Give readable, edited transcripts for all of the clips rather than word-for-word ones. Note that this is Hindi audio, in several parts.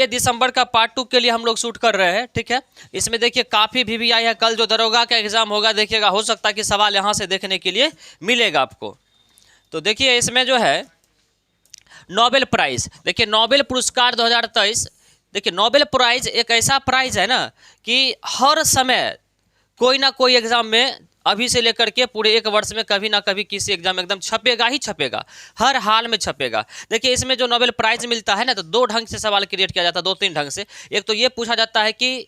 ये दिसंबर का पार्ट 2 के लिए हम लोग शूट कर रहे हैं, ठीक है। इसमें देखिए काफ़ी VVI है। कल जो दरोगा का एग्जाम होगा देखिएगा, हो सकता है कि सवाल यहाँ से देखने के लिए मिलेगा आपको। तो देखिए इसमें जो है नोबेल प्राइज़, देखिए नोबेल पुरस्कार 2023। देखिए नोबेल प्राइज़ एक ऐसा प्राइज़ है ना कि हर समय कोई ना कोई एग्जाम में अभी से लेकर के पूरे एक वर्ष में कभी ना कभी किसी एग्जाम में एकदम छपेगा ही छपेगा, हर हाल में छपेगा। देखिए इसमें जो नोबेल प्राइज़ मिलता है ना, तो दो ढंग से सवाल क्रिएट किया जाता है, दो तीन ढंग से। एक तो ये पूछा जाता है कि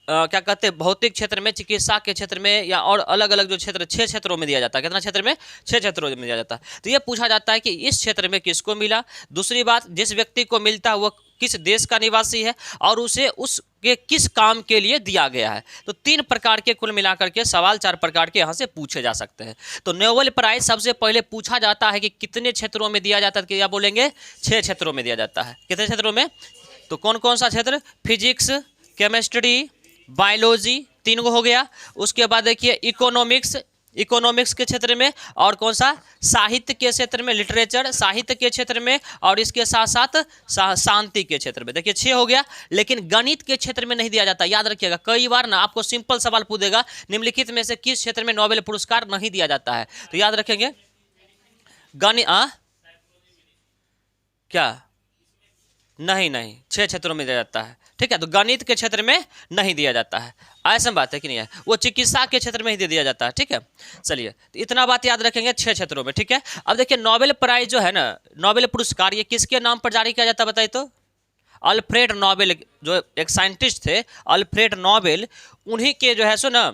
क्या कहते हैं, भौतिक क्षेत्र में, चिकित्सा के क्षेत्र में, या और अलग अलग जो क्षेत्र 6 क्षेत्रों में दिया जाता है। कितना क्षेत्र में? 6 क्षेत्रों में दिया जाता है। तो ये पूछा जाता है कि इस क्षेत्र में किसको मिला। दूसरी बात, जिस व्यक्ति को मिलता है वो किस देश का निवासी है और उसे उसके किस काम के लिए दिया गया है। तो 3 प्रकार के कुल मिलाकर के सवाल 4 प्रकार के यहाँ से पूछे जा सकते हैं। तो नोबेल प्राइज सबसे पहले पूछा जाता है कि कितने क्षेत्रों में दिया जाता है, क्या बोलेंगे? 6 क्षेत्रों में दिया जाता है। कितने क्षेत्रों में? तो कौन कौन सा क्षेत्र? फिजिक्स, केमिस्ट्री, बायोलॉजी, 3 गो हो गया। उसके बाद देखिए इकोनॉमिक्स के क्षेत्र में, और कौन सा? साहित्य के क्षेत्र में, लिटरेचर, साहित्य के क्षेत्र में, और इसके साथ साथ शांति के क्षेत्र में। देखिए 6 हो गया। लेकिन गणित के क्षेत्र में नहीं दिया जाता, याद रखिएगा। कई बार ना आपको सिंपल सवाल पूछेगा, निम्नलिखित में से किस क्षेत्र में नोबेल पुरस्कार नहीं दिया जाता है। तो याद रखेंगे गणित, क्या? नहीं, 6 क्षेत्रों में दिया जाता है, ठीक है। तो गणित के क्षेत्र में नहीं दिया जाता है, ऐसा बात है कि नहीं है। वो चिकित्सा के क्षेत्र में ही दे दिया जाता है, ठीक है। चलिए तो इतना बात याद रखेंगे 6 क्षेत्रों में, ठीक है। अब देखिए नोबेल प्राइज जो है ना, नोबेल पुरस्कार, ये किसके नाम पर जारी किया जाता है बताइए तो? अल्फ्रेड नोबेल, जो एक साइंटिस्ट थे अल्फ्रेड नोबेल, उन्हीं के जो है सो ना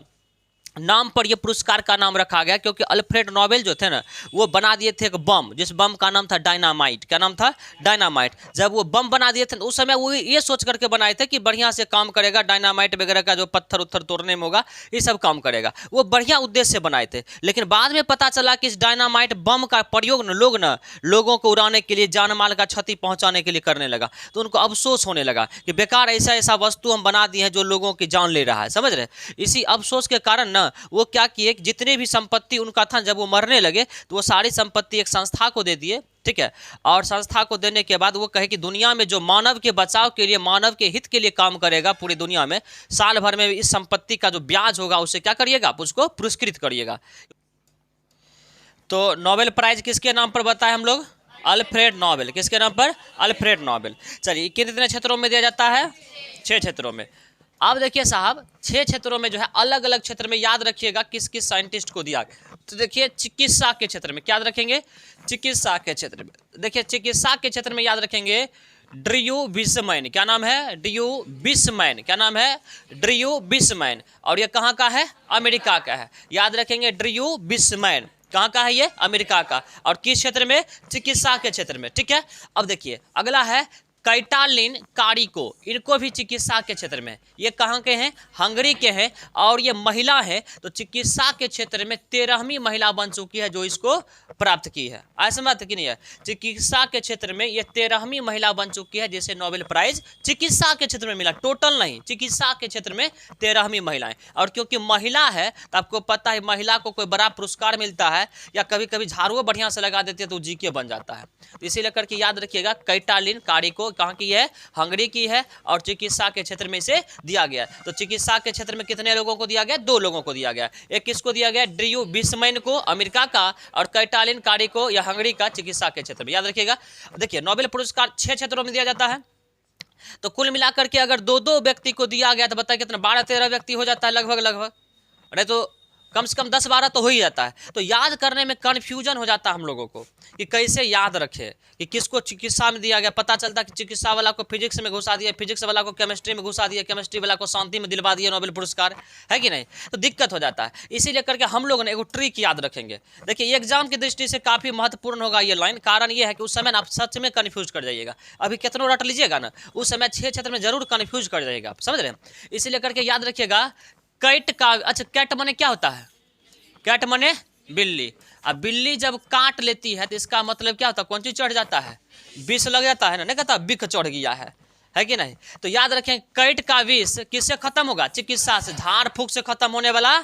नाम पर ये पुरस्कार का नाम रखा गया। क्योंकि अल्फ्रेड नोबेल जो थे ना, वो बना दिए थे एक बम, जिस बम का नाम था डायनामाइट। क्या नाम था? डायनामाइट। जब वो बम बना दिए थे उस समय वो ये सोच करके बनाए थे कि बढ़िया से काम करेगा, डायनामाइट वगैरह का जो पत्थर उत्थर तोड़ने में होगा, ये सब काम करेगा। वो बढ़िया उद्देश्य से बनाए थे। लेकिन बाद में पता चला कि इस डायनामाइट बम का प्रयोग लोगों को उड़ाने के लिए, जान माल का क्षति पहुंचाने के लिए करने लगा। तो उनको अफसोस होने लगा कि बेकार ऐसा वस्तु हम बना दिए हैं जो लोगों की जान ले रहा है, समझ रहे। इसी अफसोस के कारण वो क्या किए, जितने भी संपत्ति उनका था, जब वो मरने लगे तो वो सारी संपत्ति एक संस्था को दे दिए, ठीक है। और संस्था को देने के बाद वो कहे कि दुनिया में जो मानव के बचाव के लिए, मानव के हित के लिए काम करेगा पूरी दुनिया में, साल भर में इस संपत्ति का जो ब्याज होगा उसे क्या करिएगा, आप उसको पुरस्कृत करिएगा। तो नोबेल प्राइज किसके नाम पर बताए हम लोग? Alfred Nobel. किसके नाम पर? Alfred Nobel. चलिए कितने क्षेत्रों में दिया जाता है? 6 क्षेत्रों में। अब देखिए साहब, 6 क्षेत्रों में जो है अलग अलग क्षेत्र में याद रखिएगा किस किस साइंटिस्ट को दिया गया। तो देखिए चिकित्सा के क्षेत्र में क्या याद रखेंगे? चिकित्सा के क्षेत्र में देखिए, चिकित्सा के क्षेत्र में याद रखेंगे ड्र्यू विस्मैन। क्या नाम है? Drew Weissman. क्या नाम है? Drew Weissman. और ये कहाँ का है? अमेरिका का है। याद रखेंगे ड्र्यू विस्मैन कहाँ का है? ये अमेरिका का। और किस क्षेत्र में? चिकित्सा के क्षेत्र में, ठीक है। अब देखिए अगला है कैटालिन कारिको। इनको भी चिकित्सा के क्षेत्र में, ये कहाँ के हैं? हंगरी के हैं। और ये महिला है, तो चिकित्सा के क्षेत्र में 13वीं महिला बन चुकी है जो इसको प्राप्त की है। ऐसा बात कि नहीं है? चिकित्सा के क्षेत्र में ये 13वीं महिला बन चुकी है जिसे नोबेल प्राइज चिकित्सा के क्षेत्र में मिला, टोटल नहीं, चिकित्सा के क्षेत्र में 13वीं महिलाएं। और क्योंकि महिला है तो आपको पता है महिला को कोई बड़ा पुरस्कार मिलता है, या कभी कभी झाड़ू बढ़िया से लगा देती है तो जीके बन जाता है। तो इसीलिए करके याद रखिएगा कैटालिन कारिको कहाँ की है? हंगरी की है। और चिकित्सा के क्षेत्र में इसे दिया गया। तो चिकित्सा के क्षेत्र में कितने लोगों को दिया गया? 2 लोगों को दिया गया। एक किसको दिया गया? ड्र्यू विस्मैन को, अमेरिका का, और कैटालिन कारिको या हंगरी का, चिकित्सा के क्षेत्र में। याद रखिएगा। देखिए नोबेल पुरस्कार 6 क्षेत्रों में दिया जाता है। तो कुल मिलाकर के अगर 2-2 व्यक्ति को दिया गया तो बताइए कितना? 12-13 व्यक्ति हो जाता है लगभग। अरे तो कम से कम 10-12 तो हो ही जाता है। तो याद करने में कन्फ्यूजन हो जाता है हम लोगों को कि कैसे याद रखे कि किसको चिकित्सा में दिया गया। पता चलता कि चिकित्सा वाला को फिजिक्स में घुसा दिया, फिजिक्स वाला को केमिस्ट्री में घुसा दिया, केमिस्ट्री वाला को शांति में दिलवा दिया नोबेल पुरस्कार, है कि नहीं? तो दिक्कत हो जाता है। इसीलिए करके हम लोग ने एगो ट्रिक याद रखेंगे। देखिए एग्जाम की दृष्टि से काफ़ी महत्वपूर्ण होगा ये लाइन। कारण ये है कि उस समय आप सच में कन्फ्यूज कर जाइएगा। अभी कितनों रट लीजिएगा ना, उस समय 6 क्षेत्र में जरूर कन्फ्यूज कर जाइएगा आप, समझ रहे हैं। इसीलिए करके याद रखिएगा कैट का, अच्छा कैट माने क्या होता है? कैट माने बिल्ली। अब बिल्ली जब काट लेती है तो इसका मतलब क्या होता है? कौन चीज चढ़ जाता है? विष लग जाता है ना, नहीं कहता बिख चढ़ गया है कि नहीं? तो याद रखें कैट का विष किससे खत्म होगा? चिकित्सा से। झाड़ फूक से खत्म होने वाला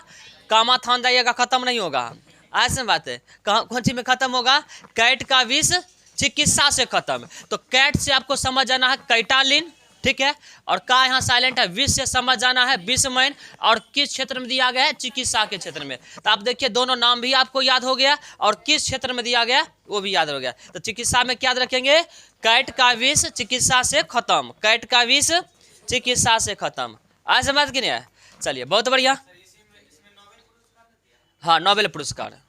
कामा थान जाइएगा, खत्म नहीं होगा। ऐसी बात है। कौन चीज में खत्म होगा? कैट का विष चिकित्सा से खत्म। तो कैट से आपको समझ आना है कैटालिन, ठीक है। और का यहाँ साइलेंट है, विष से समझ जाना है, विषमैन। और किस क्षेत्र में दिया गया है, चिकित्सा के क्षेत्र में। तो आप देखिए दोनों नाम भी आपको याद हो गया और किस क्षेत्र में दिया गया वो भी याद हो गया। तो चिकित्सा में क्या याद रखेंगे, कैट का विष चिकित्सा से खत्म, कैट का विष चिकित्सा से खत्म। आज समझ कि नहीं है, चलिए बहुत बढ़िया। हाँ नोबेल पुरस्कार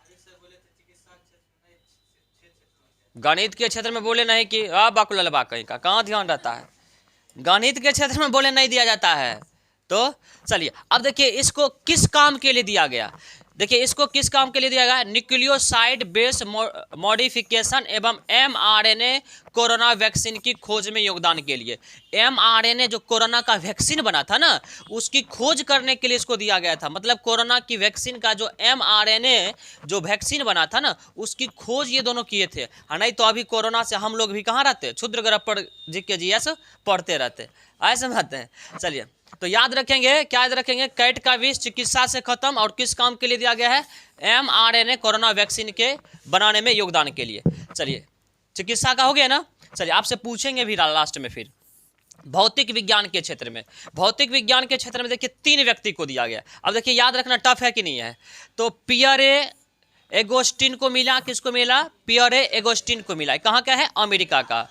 गणित के क्षेत्र में बोले नहीं कि बाकुलबा कहीं का, कहाँ ध्यान रहता है, गणित के क्षेत्र में बोले नहीं दिया जाता है। तो चलिए अब देखिए इसको किस काम के लिए दिया गया, देखिए इसको किस काम के लिए दिया गया, न्यूक्लियोसाइड बेस मॉडिफिकेशन एवं mRNA कोरोना वैक्सीन की खोज में योगदान के लिए। mRNA जो कोरोना का वैक्सीन बना था ना, उसकी खोज करने के लिए इसको दिया गया था। मतलब कोरोना की वैक्सीन का जो mRNA जो वैक्सीन बना था ना, उसकी खोज ये दोनों किए थे। नहीं तो अभी कोरोना से हम लोग भी कहाँ रहते, क्षुद्र ग्रह पर GK पढ़ते रहते, ऐसे समझते हैं। चलिए तो याद रखेंगे, क्या याद रखेंगे, कैट का विष चिकित्सा से खत्म और किस काम के लिए दिया गया है, mRNA कोरोना वैक्सीन के बनाने में योगदान के लिए। चलिए चिकित्सा का हो गया ना। चलिए आपसे पूछेंगे भी लास्ट में फिर भौतिक विज्ञान के क्षेत्र में, भौतिक विज्ञान के क्षेत्र में देखिए 3 व्यक्ति को दिया गया। अब देखिए याद रखना टफ है कि नहीं है। तो पियरे एगोस्टिन को मिला, किसको मिला, पियरे एगोस्टिन को मिला, कहाँ का है, अमेरिका का।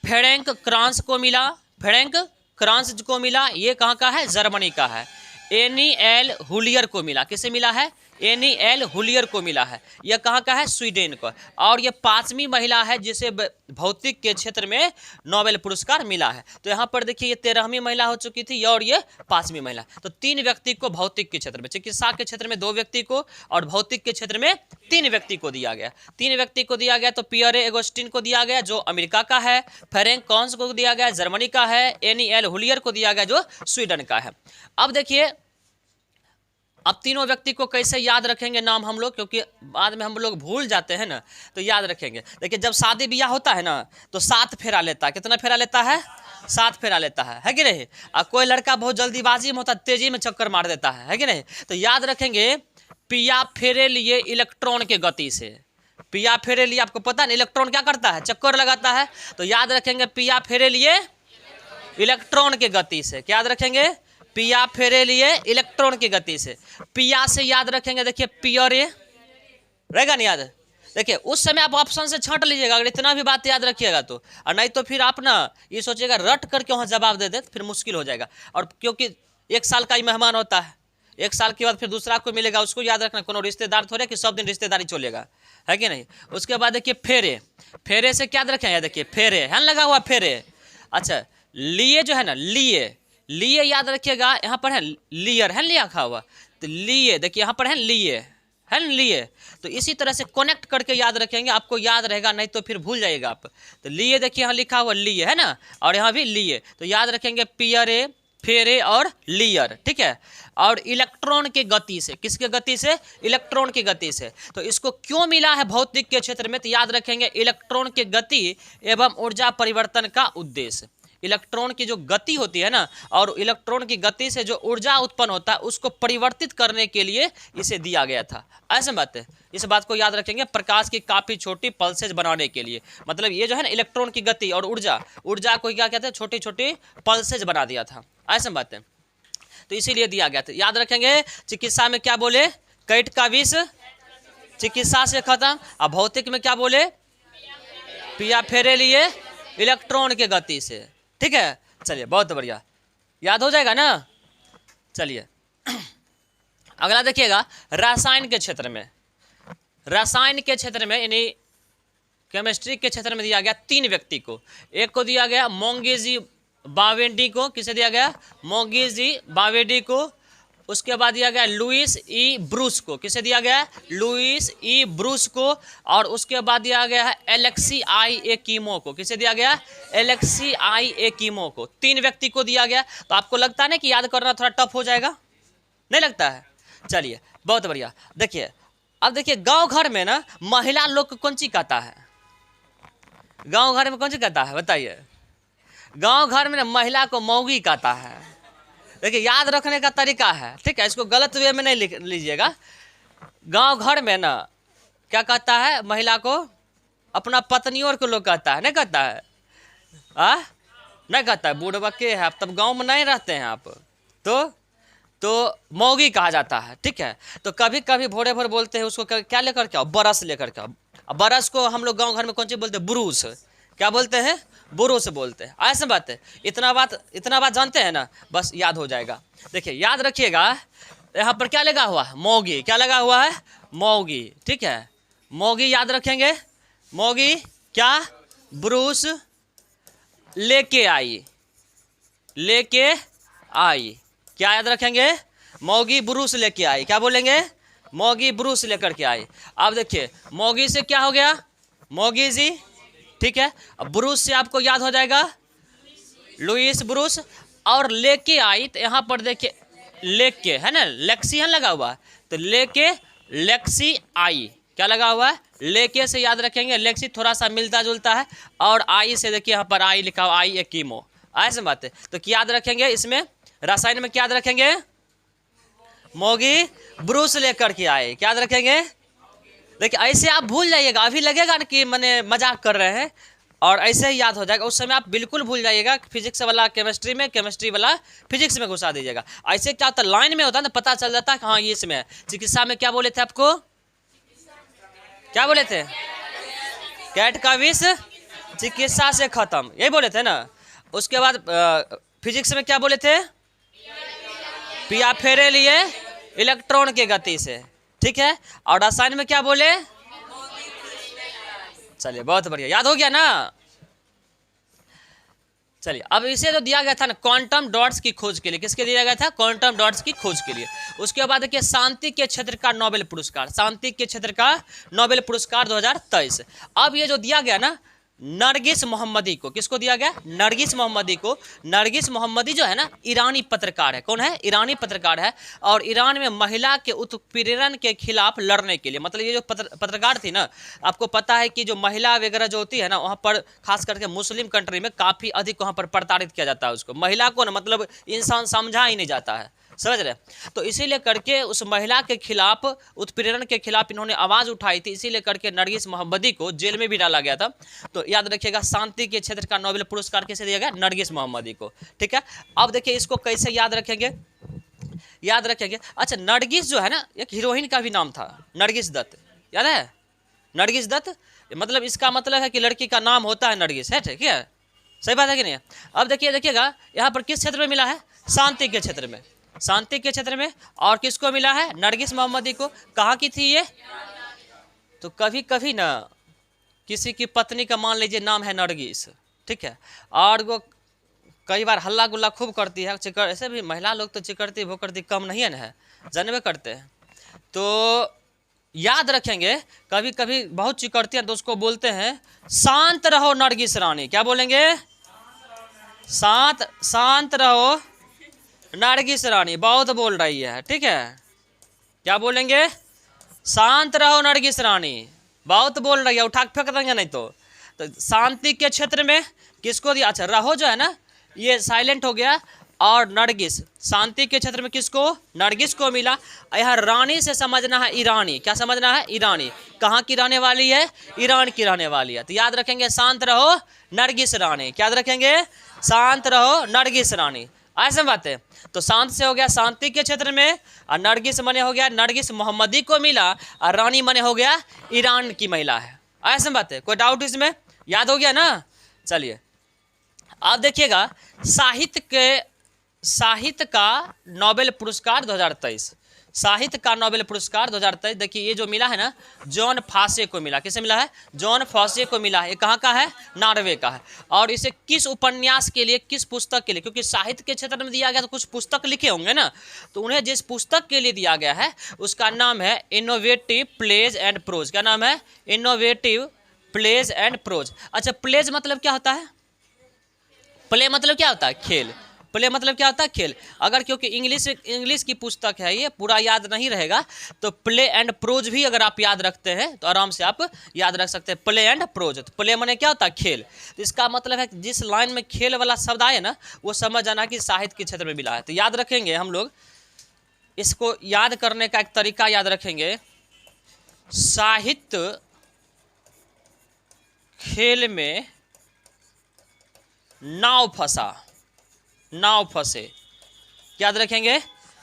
फ्रैंक क्रांस को मिला, फ्रैंक क्रांस को मिला, ये कहाँ का है, जर्मनी का है। एनी एल हुलियर को मिला, किसे मिला है, एनी एल हुलियर को मिला है, यह कहाँ का है, स्वीडन का। और ये 5वीं महिला है जिसे भौतिक के क्षेत्र में नोबेल पुरस्कार मिला है। तो यहाँ पर देखिए ये 13वीं महिला हो चुकी थी और ये 5वीं महिला। तो 3 व्यक्ति को भौतिक के क्षेत्र में, चिकित्सा के क्षेत्र में 2 व्यक्ति को और भौतिक के क्षेत्र में 3 व्यक्ति को दिया गया, 3 व्यक्ति को दिया गया। तो पियरे एगोस्टिन को दिया गया जो अमेरिका का है, फ्रैंक क्रांस को दिया गया जर्मनी का है, एनी एल हुलियर को दिया गया जो स्वीडन का है। अब देखिए अब तीनों व्यक्ति को कैसे याद रखेंगे नाम हम लोग, क्योंकि बाद में हम लोग भूल जाते हैं ना, तो याद रखेंगे। देखिए जब शादी ब्याह होता है ना तो 7 फेरा लेता है, कितना फेरा लेता है, 7 फेरा लेता है कि नहीं। और कोई लड़का बहुत जल्दीबाजी में होता है, तेजी में चक्कर मार देता है कि नहीं। तो याद रखेंगे पिया फेरे लिए इलेक्ट्रॉन के गति से, पिया फेरे लिए आपको पता है इलेक्ट्रॉन क्या करता है, चक्कर लगाता है। तो याद रखेंगे पिया फेरे लिए इलेक्ट्रॉन के गति से, क्या याद रखेंगे, पिया फेरे लिए इलेक्ट्रॉन की गति से। पिया से याद रखेंगे देखिए पियरे रहेगा नहीं याद, देखिए उस समय आप ऑप्शन से छांट लीजिएगा अगर इतना भी बात याद रखिएगा तो, और नहीं तो फिर आप ना ये सोचिएगा रट करके वहाँ जवाब दे दे, फिर मुश्किल हो जाएगा। और क्योंकि 1 साल का ही मेहमान होता है, 1 साल के बाद फिर दूसरा को मिलेगा, उसको याद रखना, कोनो रिश्तेदार थोड़े कि सब दिन रिश्तेदारी चलेगा, है कि नहीं। उसके बाद देखिए फेरे, फेरे से क्या याद रखेंगे, देखिए फेरे है लगा हुआ फेरे। अच्छा लिए जो है ना, लिए लिए याद रखिएगा, यहाँ पर है लियर है लिखा हुआ, तो लिए देखिए यहाँ पर है लिए है न लिए। तो इसी तरह से कनेक्ट करके याद रखेंगे, आपको याद रहेगा, नहीं तो फिर भूल जाइएगा आप। तो लिए देखिए यहाँ लिखा हुआ लिए है ना, और यहाँ भी लिए, तो याद रखेंगे पियरे फेरे और लियर, ठीक है। और इलेक्ट्रॉन की गति से, किसके गति से, इलेक्ट्रॉन की गति से। तो इसको क्यों मिला है भौतिक के क्षेत्र में, तो याद रखेंगे इलेक्ट्रॉन की गति एवं ऊर्जा परिवर्तन का उद्देश्य। इलेक्ट्रॉन की जो गति होती है ना, और इलेक्ट्रॉन की गति से जो ऊर्जा उत्पन्न होता है उसको परिवर्तित करने के लिए इसे दिया गया था, ऐसे बात है। इस बात को याद रखेंगे, प्रकाश की काफ़ी छोटी पल्सेज बनाने के लिए, मतलब ये जो है ना इलेक्ट्रॉन की गति और ऊर्जा, ऊर्जा को क्या कहते हैं, छोटी छोटी पल्सेज बना दिया था, ऐसे बात है। तो इसीलिए दिया गया था, याद रखेंगे। चिकित्सा में क्या बोले, कैट का विष चिकित्सा से खत्म, और भौतिक में क्या बोले, पिया फेरे लिए इलेक्ट्रॉन के गति से, ठीक है। चलिए बहुत बढ़िया, याद हो जाएगा ना। चलिए अगला देखिएगा रसायन के क्षेत्र में, रसायन के क्षेत्र में यानी केमिस्ट्री के क्षेत्र में दिया गया 3 व्यक्ति को। एक को दिया गया मोंगेजी बावेडी को, किसे दिया गया, मोंगेजी बावेडी को। उसके बाद दिया गया लुइस ई ब्रूस को, किसे दिया गया, लुइस ई ब्रूस को। और उसके बाद दिया गया है एलेक्सी आई एकीमो को, किसे दिया गया, एलेक्सी आई एकीमो को। 3 व्यक्ति को दिया गया। तो आपको लगता है ना कि याद करना थोड़ा टफ हो जाएगा, नहीं लगता है। चलिए बहुत बढ़िया। देखिए अब देखिए गांव घर में ना महिला लोग को कौन सी कहता है, गांव घर में कौन सी कहता है बताइए, गांव घर में ना महिला को मौगी कहता है। देखिए याद रखने का तरीका है, ठीक है, इसको गलत वे में नहीं लिख लीजिएगा। गांव घर में ना क्या कहता है, महिला को अपना पत्नियों को लोग कहता है, नहीं कहता है, नहीं कहता है बुड़बके है आप, तब गांव में नहीं रहते हैं आप, तो मौगी कहा जाता है। ठीक है, तो कभी कभी भोरे भोर बोलते हैं उसको क्या लेकर के आओ, बरस लेकर के आओ। अब बरस को हम लोग गांव घर में कौन चीज बोलते हैं, बुरूस। क्या बोलते हैं, बुरूस बोलते हैं। ऐसा बात है, इतना बात जानते हैं ना, बस याद हो जाएगा। देखिए याद रखिएगा, यहाँ पर क्या लगा हुआ है, मौगी। क्या लगा हुआ है, मौगी। ठीक है, मौगी याद रखेंगे, मौगी क्या, ब्रूस लेके आई, लेके आई। क्या याद रखेंगे, मौगी ब्रूस लेके आई। क्या बोलेंगे, मौगी ब्रूस लेकर के आई। अब देखिए मौगी से क्या हो गया, मौगी जी। ठीक है, अब ब्रूस से आपको याद हो जाएगा लुइस ब्रूस। और लेके आई, तो यहाँ पर देखिए लेके है ना, लेक्सियन लगा हुआ है, तो लेके लेक्सी आई। क्या लगा हुआ है, लेके से याद रखेंगे, लेक्सी थोड़ा सा मिलता जुलता है, और आई से देखिए यहाँ पर आई लिखा हुआ, आई ए कीमो। ऐसे बात है, तो क्या याद रखेंगे इसमें, रसायन में क्या याद रखेंगे, मौगी ब्रूस लेकर के आए। क्या याद रखेंगे, देखिए ऐसे आप भूल जाइएगा, अभी लगेगा ना कि मैंने मजाक कर रहे हैं, और ऐसे ही याद हो जाएगा। उस समय आप बिल्कुल भूल जाइएगा, फिजिक्स वाला केमिस्ट्री में, केमिस्ट्री वाला फिजिक्स में घुसा दीजिएगा। ऐसे क्या होता है, लाइन में होता है ना, पता चल जाता है कि हाँ ये इसमें है। चिकित्सा में क्या बोले थे आपको, क्या बोले थे, कैट का विष चिकित्सा से खत्म, यही बोले थे ना। उसके बाद फिजिक्स में क्या बोले थे, पिया फेरे लिए इलेक्ट्रॉन के गति से। ठीक है, और रसायन में क्या बोले, चलिए बहुत बढ़िया, याद हो गया ना। चलिए अब इसे जो दिया गया था ना क्वांटम डॉट्स की खोज के लिए, किसके दिया गया था, क्वांटम डॉट्स की खोज के लिए। उसके बाद देखिए शांति के क्षेत्र का नोबेल पुरस्कार, शांति के क्षेत्र का नोबेल पुरस्कार 2023। अब ये जो दिया गया ना नरगिस मोहम्मदी को, किसको दिया गया, नरगिस मोहम्मदी को। नरगिस मोहम्मदी जो है ना ईरानी पत्रकार है, कौन है, ईरानी पत्रकार है, और ईरान में महिला के उत्पीड़न के खिलाफ लड़ने के लिए, मतलब ये जो पत्रकार थी ना, आपको पता है कि जो महिला वगैरह जो होती है ना, वहाँ पर खास करके मुस्लिम कंट्री में काफ़ी अधिक वहाँ पर प्रताड़ित किया जाता है उसको, महिला को ना मतलब इंसान समझा ही नहीं जाता है, समझ रहे। तो इसीलिए करके उस महिला के खिलाफ, उत्पीड़न के खिलाफ इन्होंने आवाज़ उठाई थी, इसीलिए करके नरगिस मोहम्मदी को जेल में भी डाला गया था। तो याद रखिएगा शांति के क्षेत्र का नोबेल पुरस्कार किसे दिया गया, नरगिस मोहम्मदी को। ठीक है, अब देखिए इसको कैसे याद रखेंगे, याद रखेंगे। अच्छा नरगिस जो है ना, एक हीरोइन का भी नाम था, नरगिस दत्त, याद है, नरगिस दत्त। मतलब इसका मतलब है कि लड़की का नाम होता है नरगिस, है ठीक है, सही बात है कि नहीं। अब देखिएगा यहाँ पर किस क्षेत्र में मिला है, शांति के क्षेत्र में, शांति के क्षेत्र में। और किसको मिला है, नरगिस मोहम्मदी को। कहाँ की थी ये, तो कभी कभी ना किसी की पत्नी का मान लीजिए नाम है नरगिस, ठीक है, और वो कई बार हल्ला गुल्ला खूब करती है, चिकर, ऐसे भी महिला लोग तो चिकरती भोकरती कम नहीं है ना, जानबे करते हैं। तो याद रखेंगे कभी कभी बहुत चिकरती है तो उसको बोलते हैं शांत रहो नरगिस रानी। क्या बोलेंगे, शांत रहो नरगिस रानी, बहुत बोल रही है, ठीक है। क्या बोलेंगे, शांत रहो नरगिस रानी, बहुत बोल रही है, उठा के फेंक देंगे नहीं तो शांति के क्षेत्र में किसको दिया, अच्छा रहो जो है ना ये साइलेंट हो गया, और नरगिस शांति के क्षेत्र में किसको, नरगिस को मिला। यहाँ रानी से समझना है ईरानी, क्या समझना है, ईरानी। कहाँ की रहने वाली है, ईरान की रहने वाली है। तो याद रखेंगे शांत रहो नरगिस रानी, क्या याद रखेंगे, शांत रहो नरगिस रानी, ऐसे बात है। तो शांत से हो गया शांति के क्षेत्र में, और नरगिस मने हो गया नरगिस मोहम्मदी को मिला, और रानी मने हो गया ईरान की महिला है, ऐसे बात है। कोई डाउट इसमें, याद हो गया ना। चलिए अब देखिएगा साहित्य का नोबेल पुरस्कार 2023, साहित्य का नोबेल पुरस्कार 2023। देखिए ये जो मिला है ना जॉन फॉसे को मिला, किसे मिला है, जॉन फॉसे को मिला है। ये कहाँ का है, नॉर्वे का है। और इसे किस उपन्यास के लिए, किस पुस्तक के लिए, क्योंकि साहित्य के क्षेत्र में दिया गया तो कुछ पुस्तक लिखे होंगे ना, तो उन्हें जिस पुस्तक के लिए दिया गया है उसका नाम है इनोवेटिव प्लेज एंड प्रोज। क्या नाम है, इनोवेटिव प्लेज एंड प्रोज। अच्छा प्लेज मतलब क्या होता है, प्ले मतलब क्या होता है, खेल। प्ले मतलब क्या होता है, खेल। अगर क्योंकि इंग्लिश की पुस्तक है ये, पूरा याद नहीं रहेगा, तो प्ले एंड प्रोज भी अगर आप याद रखते हैं तो आराम से आप याद रख सकते हैं, प्ले एंड प्रोज। तो प्ले माने क्या होता है, खेल। तो इसका मतलब है कि जिस लाइन में खेल वाला शब्द आए ना वो समझ जाना कि साहित्य के क्षेत्र में मिला है। तो याद रखेंगे हम लोग, इसको याद करने का एक तरीका याद रखेंगे, साहित्य खेल में नाव फंसा, नाव फंसे, याद रखेंगे,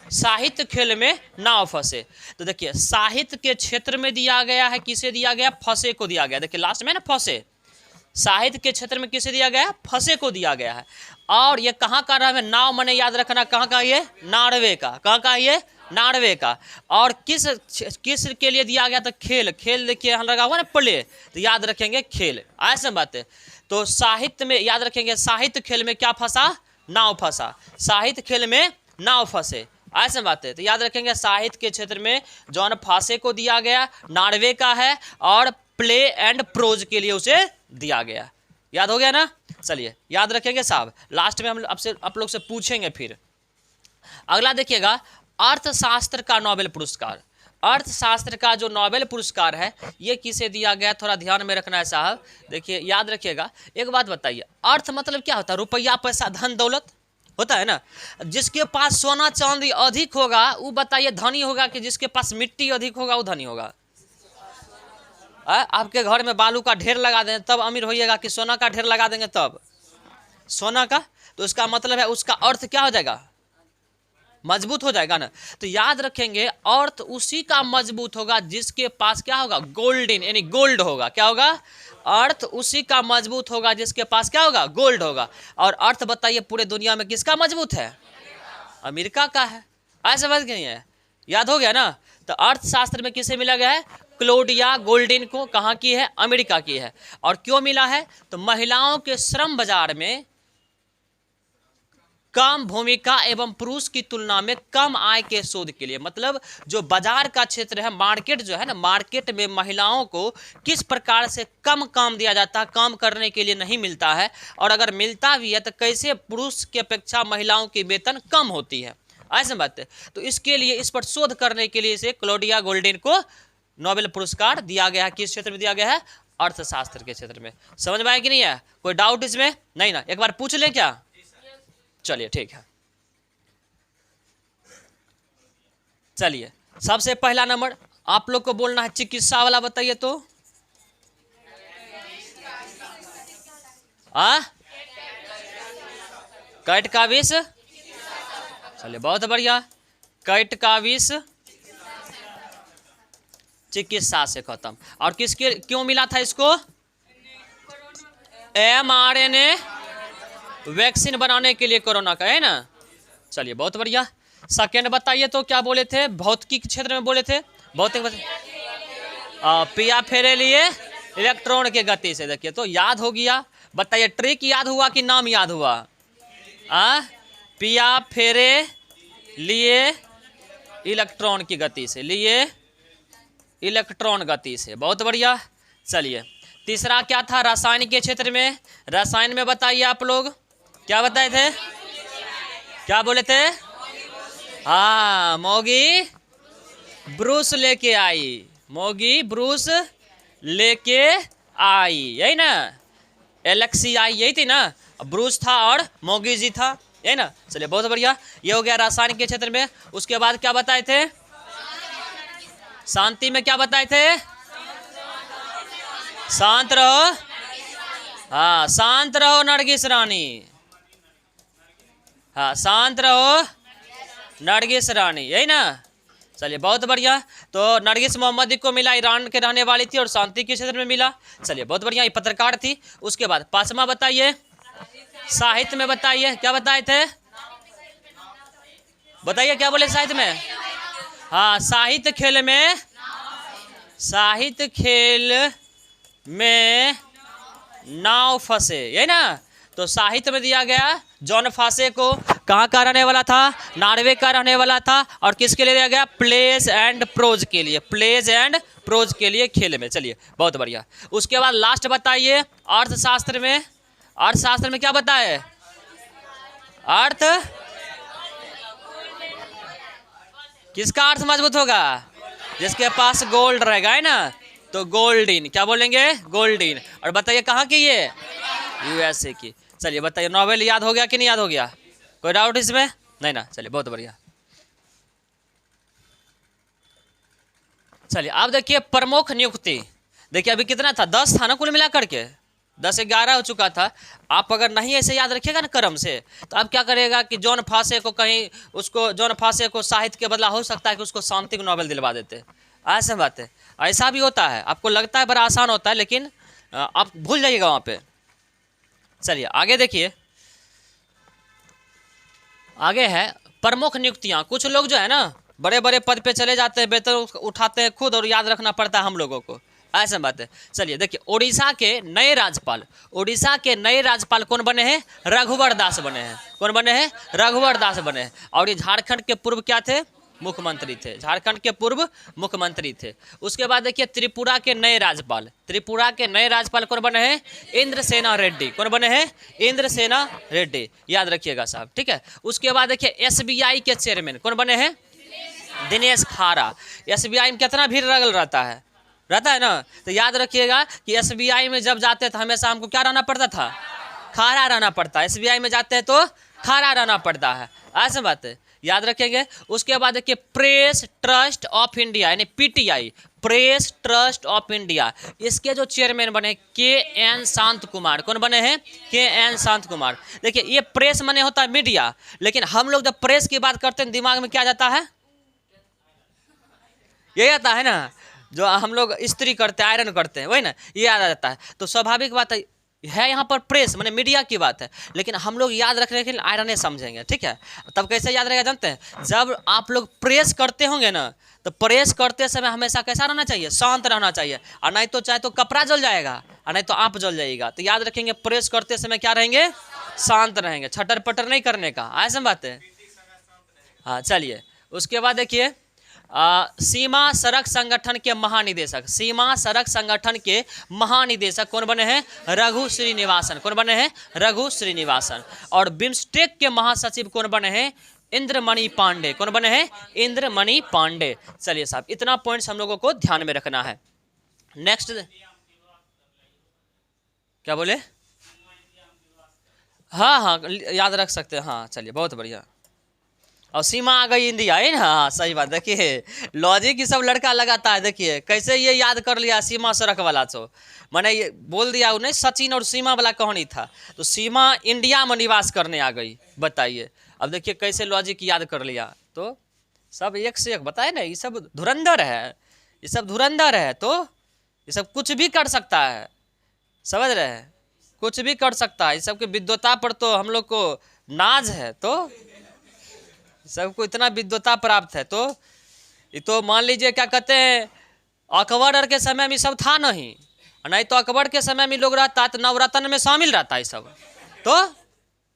साहित्य खेल में नाव फंसे। तो देखिए साहित्य के क्षेत्र में दिया गया है, किसे दिया गया, फंसे को दिया गया। देखिए लास्ट में ना फंसे, साहित्य के क्षेत्र में किसे दिया गया, फंसे को दिया गया है। और ये कहाँ का नाम है, नाव मने याद रखना, कहाँ का, ये नार्वे का, कहाँ का, ये नार्वे का। और किस किस के लिए दिया गया, तो खेल, खेल देखिए यहाँ लगा हुआ ना प्ले, तो याद रखेंगे खेल, ऐसे बात है। तो साहित्य में याद रखेंगे, साहित्य खेल में क्या फंसा, नाव फंसा, साहित्य खेल में नाव फंसे, ऐसे बात है। तो याद रखेंगे साहित्य के क्षेत्र में जॉन फासे को दिया गया, नार्वे का है, और प्ले एंड प्रोज के लिए उसे दिया गया। याद हो गया ना, चलिए याद रखेंगे साहब। लास्ट में हम आपसे, आप लोग से पूछेंगे फिर। अगला देखिएगा, अर्थशास्त्र का नोबेल पुरस्कार। अर्थशास्त्र का जो नोबेल पुरस्कार है ये किसे दिया गया, थोड़ा ध्यान में रखना है साहब। देखिए याद रखिएगा, एक बात बताइए, अर्थ मतलब क्या होता है, रुपया, पैसा, धन दौलत होता है ना। जिसके पास सोना चांदी अधिक होगा वो बताइए धनी होगा, कि जिसके पास मिट्टी अधिक होगा वो धनी होगा। आपके घर में बालू का ढेर लगा दें तब अमीर होइएगा, कि सोना का ढेर लगा देंगे तब, सोना का, तो उसका मतलब है उसका अर्थ क्या हो जाएगा, मजबूत हो जाएगा ना। तो याद रखेंगे अर्थ उसी का मजबूत होगा जिसके पास क्या होगा, गोल्डन, यानी गोल्ड होगा। क्या होगा, अर्थ उसी का मजबूत होगा जिसके पास क्या होगा, गोल्ड होगा। और अर्थ बताइए पूरे दुनिया में किसका मजबूत है, अमेरिका का है, ऐसा बात नहीं है, याद हो गया ना। तो अर्थशास्त्र में किसे मिला गया है, क्लोडिया गोल्डिन को, कहाँ की है, अमेरिका की है। और क्यों मिला है, तो महिलाओं के श्रम बाजार में कम भूमिका एवं पुरुष की तुलना में कम आय के शोध के लिए। मतलब जो बाजार का क्षेत्र है, मार्केट जो है ना, मार्केट में महिलाओं को किस प्रकार से कम काम दिया जाता है, काम करने के लिए नहीं मिलता है, और अगर मिलता भी है तो कैसे पुरुष की अपेक्षा महिलाओं की वेतन कम होती है, ऐसे बात है। तो इसके लिए, इस पर शोध करने के लिए इसे क्लोडिया गोल्डिन को नोबेल पुरस्कार दिया गया है। किस क्षेत्र में दिया गया है, अर्थशास्त्र के क्षेत्र में। समझ में आया कि नहीं है, कोई डाउट इसमें, नहीं ना, एक बार पूछ लें क्या, चलिए ठीक है। चलिए सबसे पहला नंबर आप लोग को बोलना है चिकित्सा वाला, बताइए तो। कैट का विष, चलिए बहुत बढ़िया, कैट का विष चिकित्सा से खत्म। और किसके क्यों मिला था इसको, mRNA वैक्सीन बनाने के लिए, कोरोना का, है ना। चलिए बहुत बढ़िया। सेकेंड बताइए तो, क्या बोले थे, भौतिकी क्षेत्र में बोले थे, भौतिक पिया फेरे लिए इलेक्ट्रॉन के गति से। देखिए तो याद हो गया, बताइए ट्रिक याद हुआ कि नाम याद हुआ, पिया फेरे लिए इलेक्ट्रॉन की गति से, लिए इलेक्ट्रॉन गति से, बहुत बढ़िया। चलिए तीसरा क्या था, रसायन के क्षेत्र में। रसायन में बताइए आप लोग क्या बताए थे, क्या बोले थे, हाँ मोगी ब्रूस लेके आई, मोगी ब्रूस लेके आई, यही ना, एलेक्सी आई यही थी ना, ब्रूस था और मोगी जी था, यही ना। चलिए बहुत बढ़िया, ये हो गया रसायन के क्षेत्र में। उसके बाद क्या बताए थे, शांति में क्या बताए थे, शांत रहो, हाँ शांत रहो नरगिस रानी, हाँ शांत रहो नरगिस रानी, यही ना। चलिए बहुत बढ़िया। तो नरगिस मोहम्मदी को मिला, ईरान के रहने वाली थी और शांति के क्षेत्र में मिला। चलिए बहुत बढ़िया, ये पत्रकार थी। उसके बाद पांचवा बताइए, साहित्य में बताइए क्या बताए थे, बताइए क्या बोले साहित्य में, हाँ साहित्य खेल में, साहित्य खेल में नाव फंसे, यही ना। तो साहित्य में दिया गया जॉन फासे को, कहाँ का रहने वाला था, नॉर्वे का रहने वाला था। और किसके लिए दिया गया, प्लेज एंड प्रोज के लिए, प्लेज एंड प्रोज के लिए खेल में। चलिए बहुत बढ़िया। उसके बाद लास्ट बताइए अर्थशास्त्र में, अर्थशास्त्र में क्या बताए, अर्थ किसका अर्थ मजबूत होगा, जिसके पास गोल्ड रहेगा, है ना। तो गोल्डन, क्या बोलेंगे, गोल्डन। और बताइए कहाँ की, ये यूएसए की। चलिए बताइए नोबेल याद हो गया कि नहीं याद हो गया, कोई डाउट इसमें, नहीं ना। चलिए बहुत बढ़िया। चलिए आप देखिए प्रमुख नियुक्ति, देखिए अभी कितना था, 10 था ना कुल मिला करके, 10-11 हो चुका था। आप अगर नहीं ऐसे याद रखिएगा ना क्रम से, तो आप क्या करेगा कि जॉन फासे को कहीं उसको जॉन फासे को साहित्य के बदला हो सकता है कि उसको शांति नॉवेल दिलवा देते। ऐसा बात है, ऐसा भी होता है। आपको लगता है बड़ा आसान होता है, लेकिन आप भूल जाइएगा वहाँ पे। चलिए आगे देखिए, आगे है प्रमुख नियुक्तियाँ। कुछ लोग जो है ना बड़े बड़े पद पे चले जाते हैं, वेतन उठाते हैं खुद और याद रखना पड़ता है हम लोगों को, ऐसा बात है। चलिए देखिए, उड़ीसा के नए राज्यपाल, उड़ीसा के नए राज्यपाल कौन बने हैं? रघुवर दास बने हैं। कौन बने हैं? रघुवर दास बने हैं। और ये झारखंड के पूर्व क्या थे? मुख्यमंत्री थे। झारखंड के पूर्व मुख्यमंत्री थे। उसके बाद देखिए त्रिपुरा के नए राज्यपाल, त्रिपुरा के नए राज्यपाल कौन बने हैं? इंद्रसेना रेड्डी। कौन बने हैं? इंद्रसेना रेड्डी, याद रखिएगा साहब, ठीक है। उसके बाद देखिए SBI के चेयरमैन कौन बने हैं? दिनेश खारा। SBI में कितना भीड़ लगल रहता है ना, तो याद रखिएगा कि SBI में जब जाते तो हमेशा हमको क्या रहना पड़ता था? खारा रहना पड़ता है। SBI में जाते हैं तो खारा रहना पड़ता है, ऐसा बात है, याद रखेंगे। उसके बाद देखिए प्रेस ट्रस्ट ऑफ इंडिया यानी PTI, press trust of India, इसके जो चेयरमैन बने KN शांत कुमार। कौन बने हैं? KN शांत कुमार। देखिए ये प्रेस माने होता है मीडिया, लेकिन हम लोग जब प्रेस की बात करते हैं दिमाग में क्या जाता है? यही आता है ना, जो हम लोग इस्त्री करते हैं, आयरन करते हैं, वही ना, ये याद आ जाता है। तो स्वाभाविक बात है यहाँ पर प्रेस माने मीडिया की बात है, लेकिन हम लोग याद रखने के लिए आयरन समझेंगे, ठीक है। तब कैसे याद रहेगा जानते हैं? जब आप लोग प्रेस करते होंगे ना, तो प्रेस करते समय हमेशा कैसा रहना चाहिए? शांत रहना चाहिए, और नहीं तो चाहे तो कपड़ा जल जाएगा और नहीं तो आप जल जाइएगा। तो याद रखेंगे प्रेस करते समय क्या रहेंगे? शांत रहेंगे, छटर पटर नहीं करने का, ऐसा बात है। हाँ चलिए, उसके बाद देखिए सीमा सड़क संगठन के महानिदेशक, सीमा सड़क संगठन के महानिदेशक कौन बने हैं? रघु श्रीनिवासन। कौन बने हैं? रघु श्रीनिवासन। और बिम्स्टेक के महासचिव कौन बने हैं? इंद्रमणि पांडे। कौन बने हैं? इंद्रमणि पांडे। चलिए साहब, इतना पॉइंट्स हम लोगों को ध्यान में रखना है। नेक्स्ट क्या बोले? हाँ हाँ याद रख सकते हैं, हाँ चलिए बहुत बढ़िया। और सीमा आ गई इंडिया है ना, हाँ सही बात। देखिए लॉजिक ही सब लड़का लगाता है, देखिए कैसे ये याद कर लिया सीमा सड़क वाला। तो मैंने ये बोल दिया उन्हें, सचिन और सीमा वाला कहानी था, तो सीमा इंडिया में निवास करने आ गई, बताइए। अब देखिए कैसे लॉजिक याद कर लिया, तो सब एक से एक बताए ना, ये सब धुरंधर है, ये सब धुरंधर है, तो ये सब कुछ भी कर सकता है, समझ रहे हैं, कुछ भी कर सकता है। ये सब की विद्वता पर तो हम लोग को नाज है, तो सबको इतना विद्वता प्राप्त है। तो ये तो मान लीजिए क्या कहते हैं, अकबर के समय में सब था नहीं, नहीं तो अकबर के समय में लोग रहता तो नवरत्न में शामिल रहता है सब, तो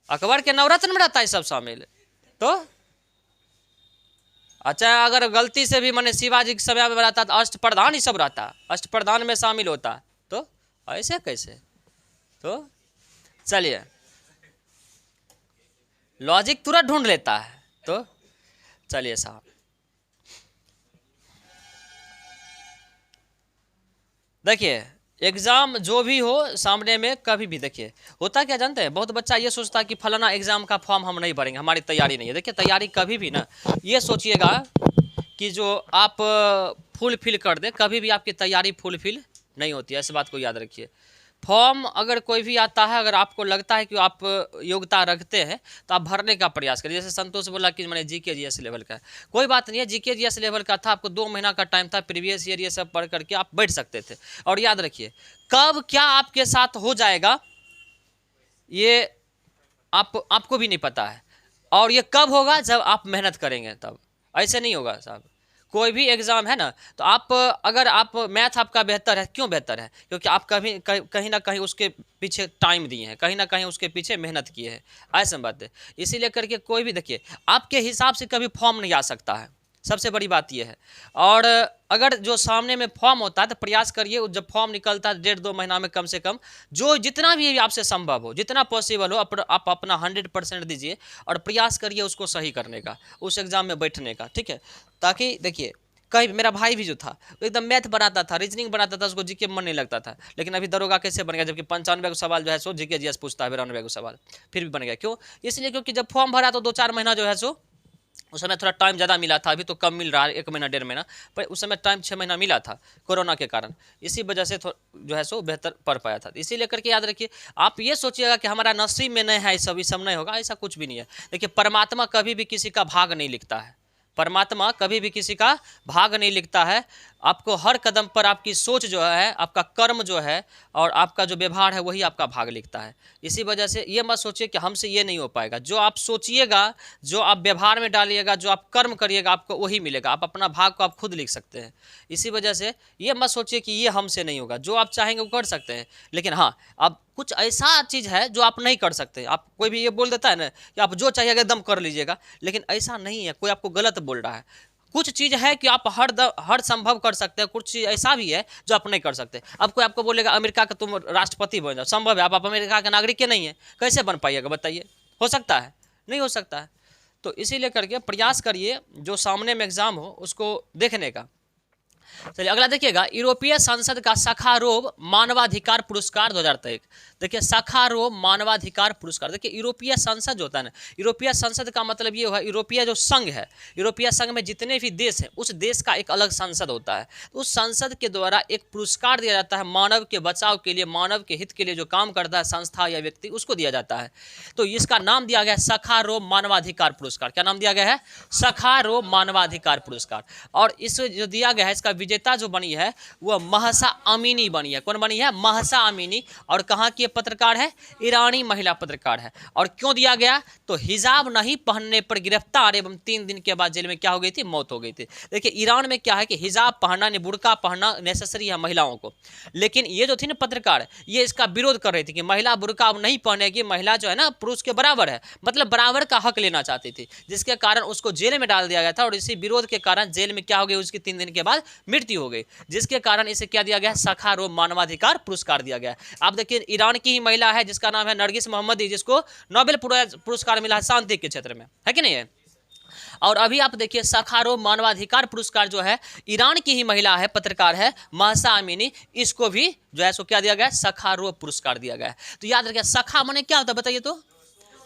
अकबर के नवरत्न में रहता है सब शामिल। तो अच्छा अगर गलती से भी मैंने शिवाजी के समय में रहता तो अष्टप्रधान ही सब रहता, अष्टप्रधान में शामिल होता, तो ऐसे कैसे? तो चलिए लॉजिक तुरंत ढूंढ लेता है। तो चलिए साहब, देखिए एग्जाम जो भी हो सामने में कभी भी, देखिए होता क्या जानते हैं, बहुत बच्चा ये सोचता है कि फलाना एग्जाम का फॉर्म हम नहीं भरेंगे, हमारी तैयारी नहीं है। देखिए तैयारी कभी भी ना ये सोचिएगा कि जो आप फुलफिल कर दे, कभी भी आपकी तैयारी फुलफिल नहीं होती है, इस बात को याद रखिए। फॉर्म अगर कोई भी आता है, अगर आपको लगता है कि आप योग्यता रखते हैं तो आप भरने का प्रयास करिए। जैसे संतोष बोला कि मैंने GK GS लेवल का है, कोई बात नहीं है, GK GS लेवल का था, आपको 2 महीना का टाइम था, प्रीवियस ईयर ये सब पढ़ करके आप बैठ सकते थे। और याद रखिए कब क्या आपके साथ हो जाएगा ये आपको भी नहीं पता है, और ये कब होगा जब आप मेहनत करेंगे तब, ऐसे नहीं होगा साहब। कोई भी एग्ज़ाम है ना, तो आप अगर आप मैथ आपका बेहतर है, क्यों बेहतर है? क्योंकि आप कहीं ना कहीं उसके पीछे टाइम दिए हैं, कहीं ना कहीं उसके पीछे मेहनत किए हैं, ऐसा बात है। इसीलिए करके कोई भी देखिए आपके हिसाब से कभी फॉर्म नहीं आ सकता है, सबसे बड़ी बात यह है। और अगर जो सामने में फॉर्म होता है तो प्रयास करिए, जब फॉर्म निकलता है 1.5-2 महीना में कम से कम जो जितना भी आपसे संभव हो, जितना पॉसिबल हो, आप अपना 100% दीजिए और प्रयास करिए उसको सही करने का, उस एग्ज़ाम में बैठने का, ठीक है। ताकि देखिए कहीं मेरा भाई भी जो था एकदम मैथ बनाता था, रीजनिंग बनाता था, उसको GK में मन नहीं लगता था, लेकिन अभी दरोगा कैसे बन गया, जबकि 95 का सवाल जो है सो GK GS पूछता है, 92 का सवाल फिर भी बन गया। क्यों? इसलिए क्योंकि जब फॉर्म भरा तो 2-4 महीना जो है सो उस समय थोड़ा टाइम ज़्यादा मिला था, अभी तो कम मिल रहा है, 1 महीना 1.5 महीना, पर उस समय टाइम 6 महीना मिला था कोरोना के कारण, इसी वजह से जो है सो बेहतर पढ़ पाया था। इसी लेकर के याद रखिए, आप ये सोचिएगा कि हमारा नसीब में नहीं है, ये सब नहीं होगा, ऐसा कुछ भी नहीं है। देखिए परमात्मा कभी भी किसी का भाग नहीं लिखता है, परमात्मा कभी भी किसी का भाग नहीं लिखता है। आपको हर कदम पर आपकी सोच जो है, आपका कर्म जो है और आपका जो व्यवहार है वही आपका भाग लिखता है। इसी वजह से ये मत सोचिए कि हमसे ये नहीं हो पाएगा। जो आप सोचिएगा, जो आप व्यवहार में डालिएगा, जो आप कर्म करिएगा, आपको वही मिलेगा। आप अपना भाग को आप खुद लिख सकते हैं। इसी वजह से ये मत सोचिए कि ये हमसे नहीं होगा। जो आप चाहेंगे वो कर सकते हैं, लेकिन हाँ, अब कुछ ऐसा चीज़ है जो आप नहीं कर सकते। आप कोई भी ये बोल देता है ना कि आप जो चाहिएगा एकदम कर लीजिएगा, लेकिन ऐसा नहीं है, कोई आपको गलत बोल रहा है। कुछ चीज़ है कि आप हर संभव कर सकते हैं, कुछ चीज़ ऐसा भी है जो आप नहीं कर सकते। अब कोई आपको बोलेगा अमेरिका का तुम राष्ट्रपति बन जाओ, संभव है? आप अमेरिका के नागरिक के नहीं है, कैसे बन पाइएगा बताइए? हो सकता है? नहीं हो सकता है। तो इसीलिए करके प्रयास करिए जो सामने में एग्जाम हो उसको देखने का। चलिए अगला देखिएगा, यूरोपीय संसद का सखारोव मानवाधिकार पुरस्कार 2023। देखिए सखारोव मानवाधिकार पुरस्कार, देखिए यूरोपीय संसद जो होता है ना, यूरोपीय संसद का मतलब ये हुआ, यूरोपीय जो संघ है, यूरोपीय संघ में जितने भी देश हैं उस देश का एक अलग संसद होता है। तो उस संसद के द्वारा एक पुरस्कार दिया जाता है, मानव के बचाव के लिए, मानव के हित के लिए जो काम करता है संस्था या व्यक्ति, उसको दिया जाता है। तो इसका नाम दिया गया है सखारोव मानवाधिकार पुरस्कार। क्या नाम दिया गया है? सखारोव मानवाधिकार पुरस्कार। और इस जो दिया गया है, इसका विजेता जो बनी है वह महसा अमीनी बनी है। कौन बनी है? Mahsa Amini. और कहाँ की पत्रकार है? ईरानी महिला पत्रकार है। और क्यों दिया गया? तो हिजाब नहीं पहनने पर गिरफ्तार एवं 3 दिन के बाद जेल में क्या हो गई थी? मौत हो गई थी। देखिए ईरान में क्या है कि हिजाब पहनना, बुर्का पहनना नेसेसरी है महिलाओं को, लेकिन ये जो थी ना पत्रकार, ये इसका विरोध कर रही थी कि महिला बुर्का अब नहीं पहनेगी, महिला जो है ना पुरुष के बराबर है, मतलब बराबर का हक लेना चाहती थी, जिसके कारण उसको जेल में डाल दिया गया था। और इसी विरोध के कारण जेल में क्या हो गई? उसकी 3 दिन के बाद मृत्यु हो गई, जिसके कारण इसे क्या दिया गया? सखारोव मानवाधिकार पुरस्कार दिया गया। आप देखिए ईरान की ही महिला है जिसका नाम है नरगिस मोहम्मदी, जिसको नोबेल पुरस्कार मिला है शांति के क्षेत्र में, है कि नहीं है? और अभी आप देखिए सखारोव मानवाधिकार पुरस्कार जो है, ईरान की ही महिला है, पत्रकार है महसा अमीनी, इसको भी जो है सो क्या दिया गया? सखारोव पुरस्कार दिया गया है। तो याद रखिए सखा माने क्या होता है बताइए तो?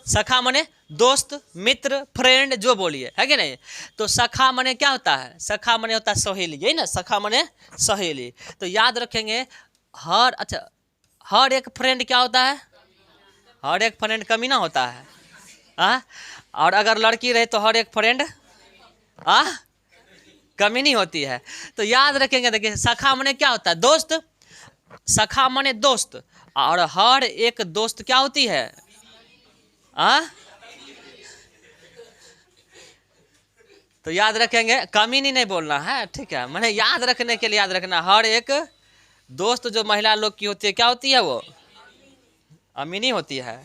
सखा माने दोस्त, मित्र, फ्रेंड, जो बोलिए, है कि नहीं? तो सखा माने क्या होता है? सखा माने होता है सहेली, यही ना, सखा माने सहेली। तो याद रखेंगे हर एक फ्रेंड क्या होता है? हर एक फ्रेंड कमीना होता है। और अगर लड़की रहे तो हर एक फ्रेंड कमीनी होती है। तो याद रखेंगे, देखिए सखा माने क्या होता है? दोस्त। सखा माने दोस्त, और हर एक दोस्त क्या होती है? तो याद रखेंगे, कमीनी नहीं बोलना है, ठीक है? मैंने याद रखने के लिए याद रखना, हर एक दोस्त जो महिला लोग की होती है क्या होती है? वो अमीनी होती है।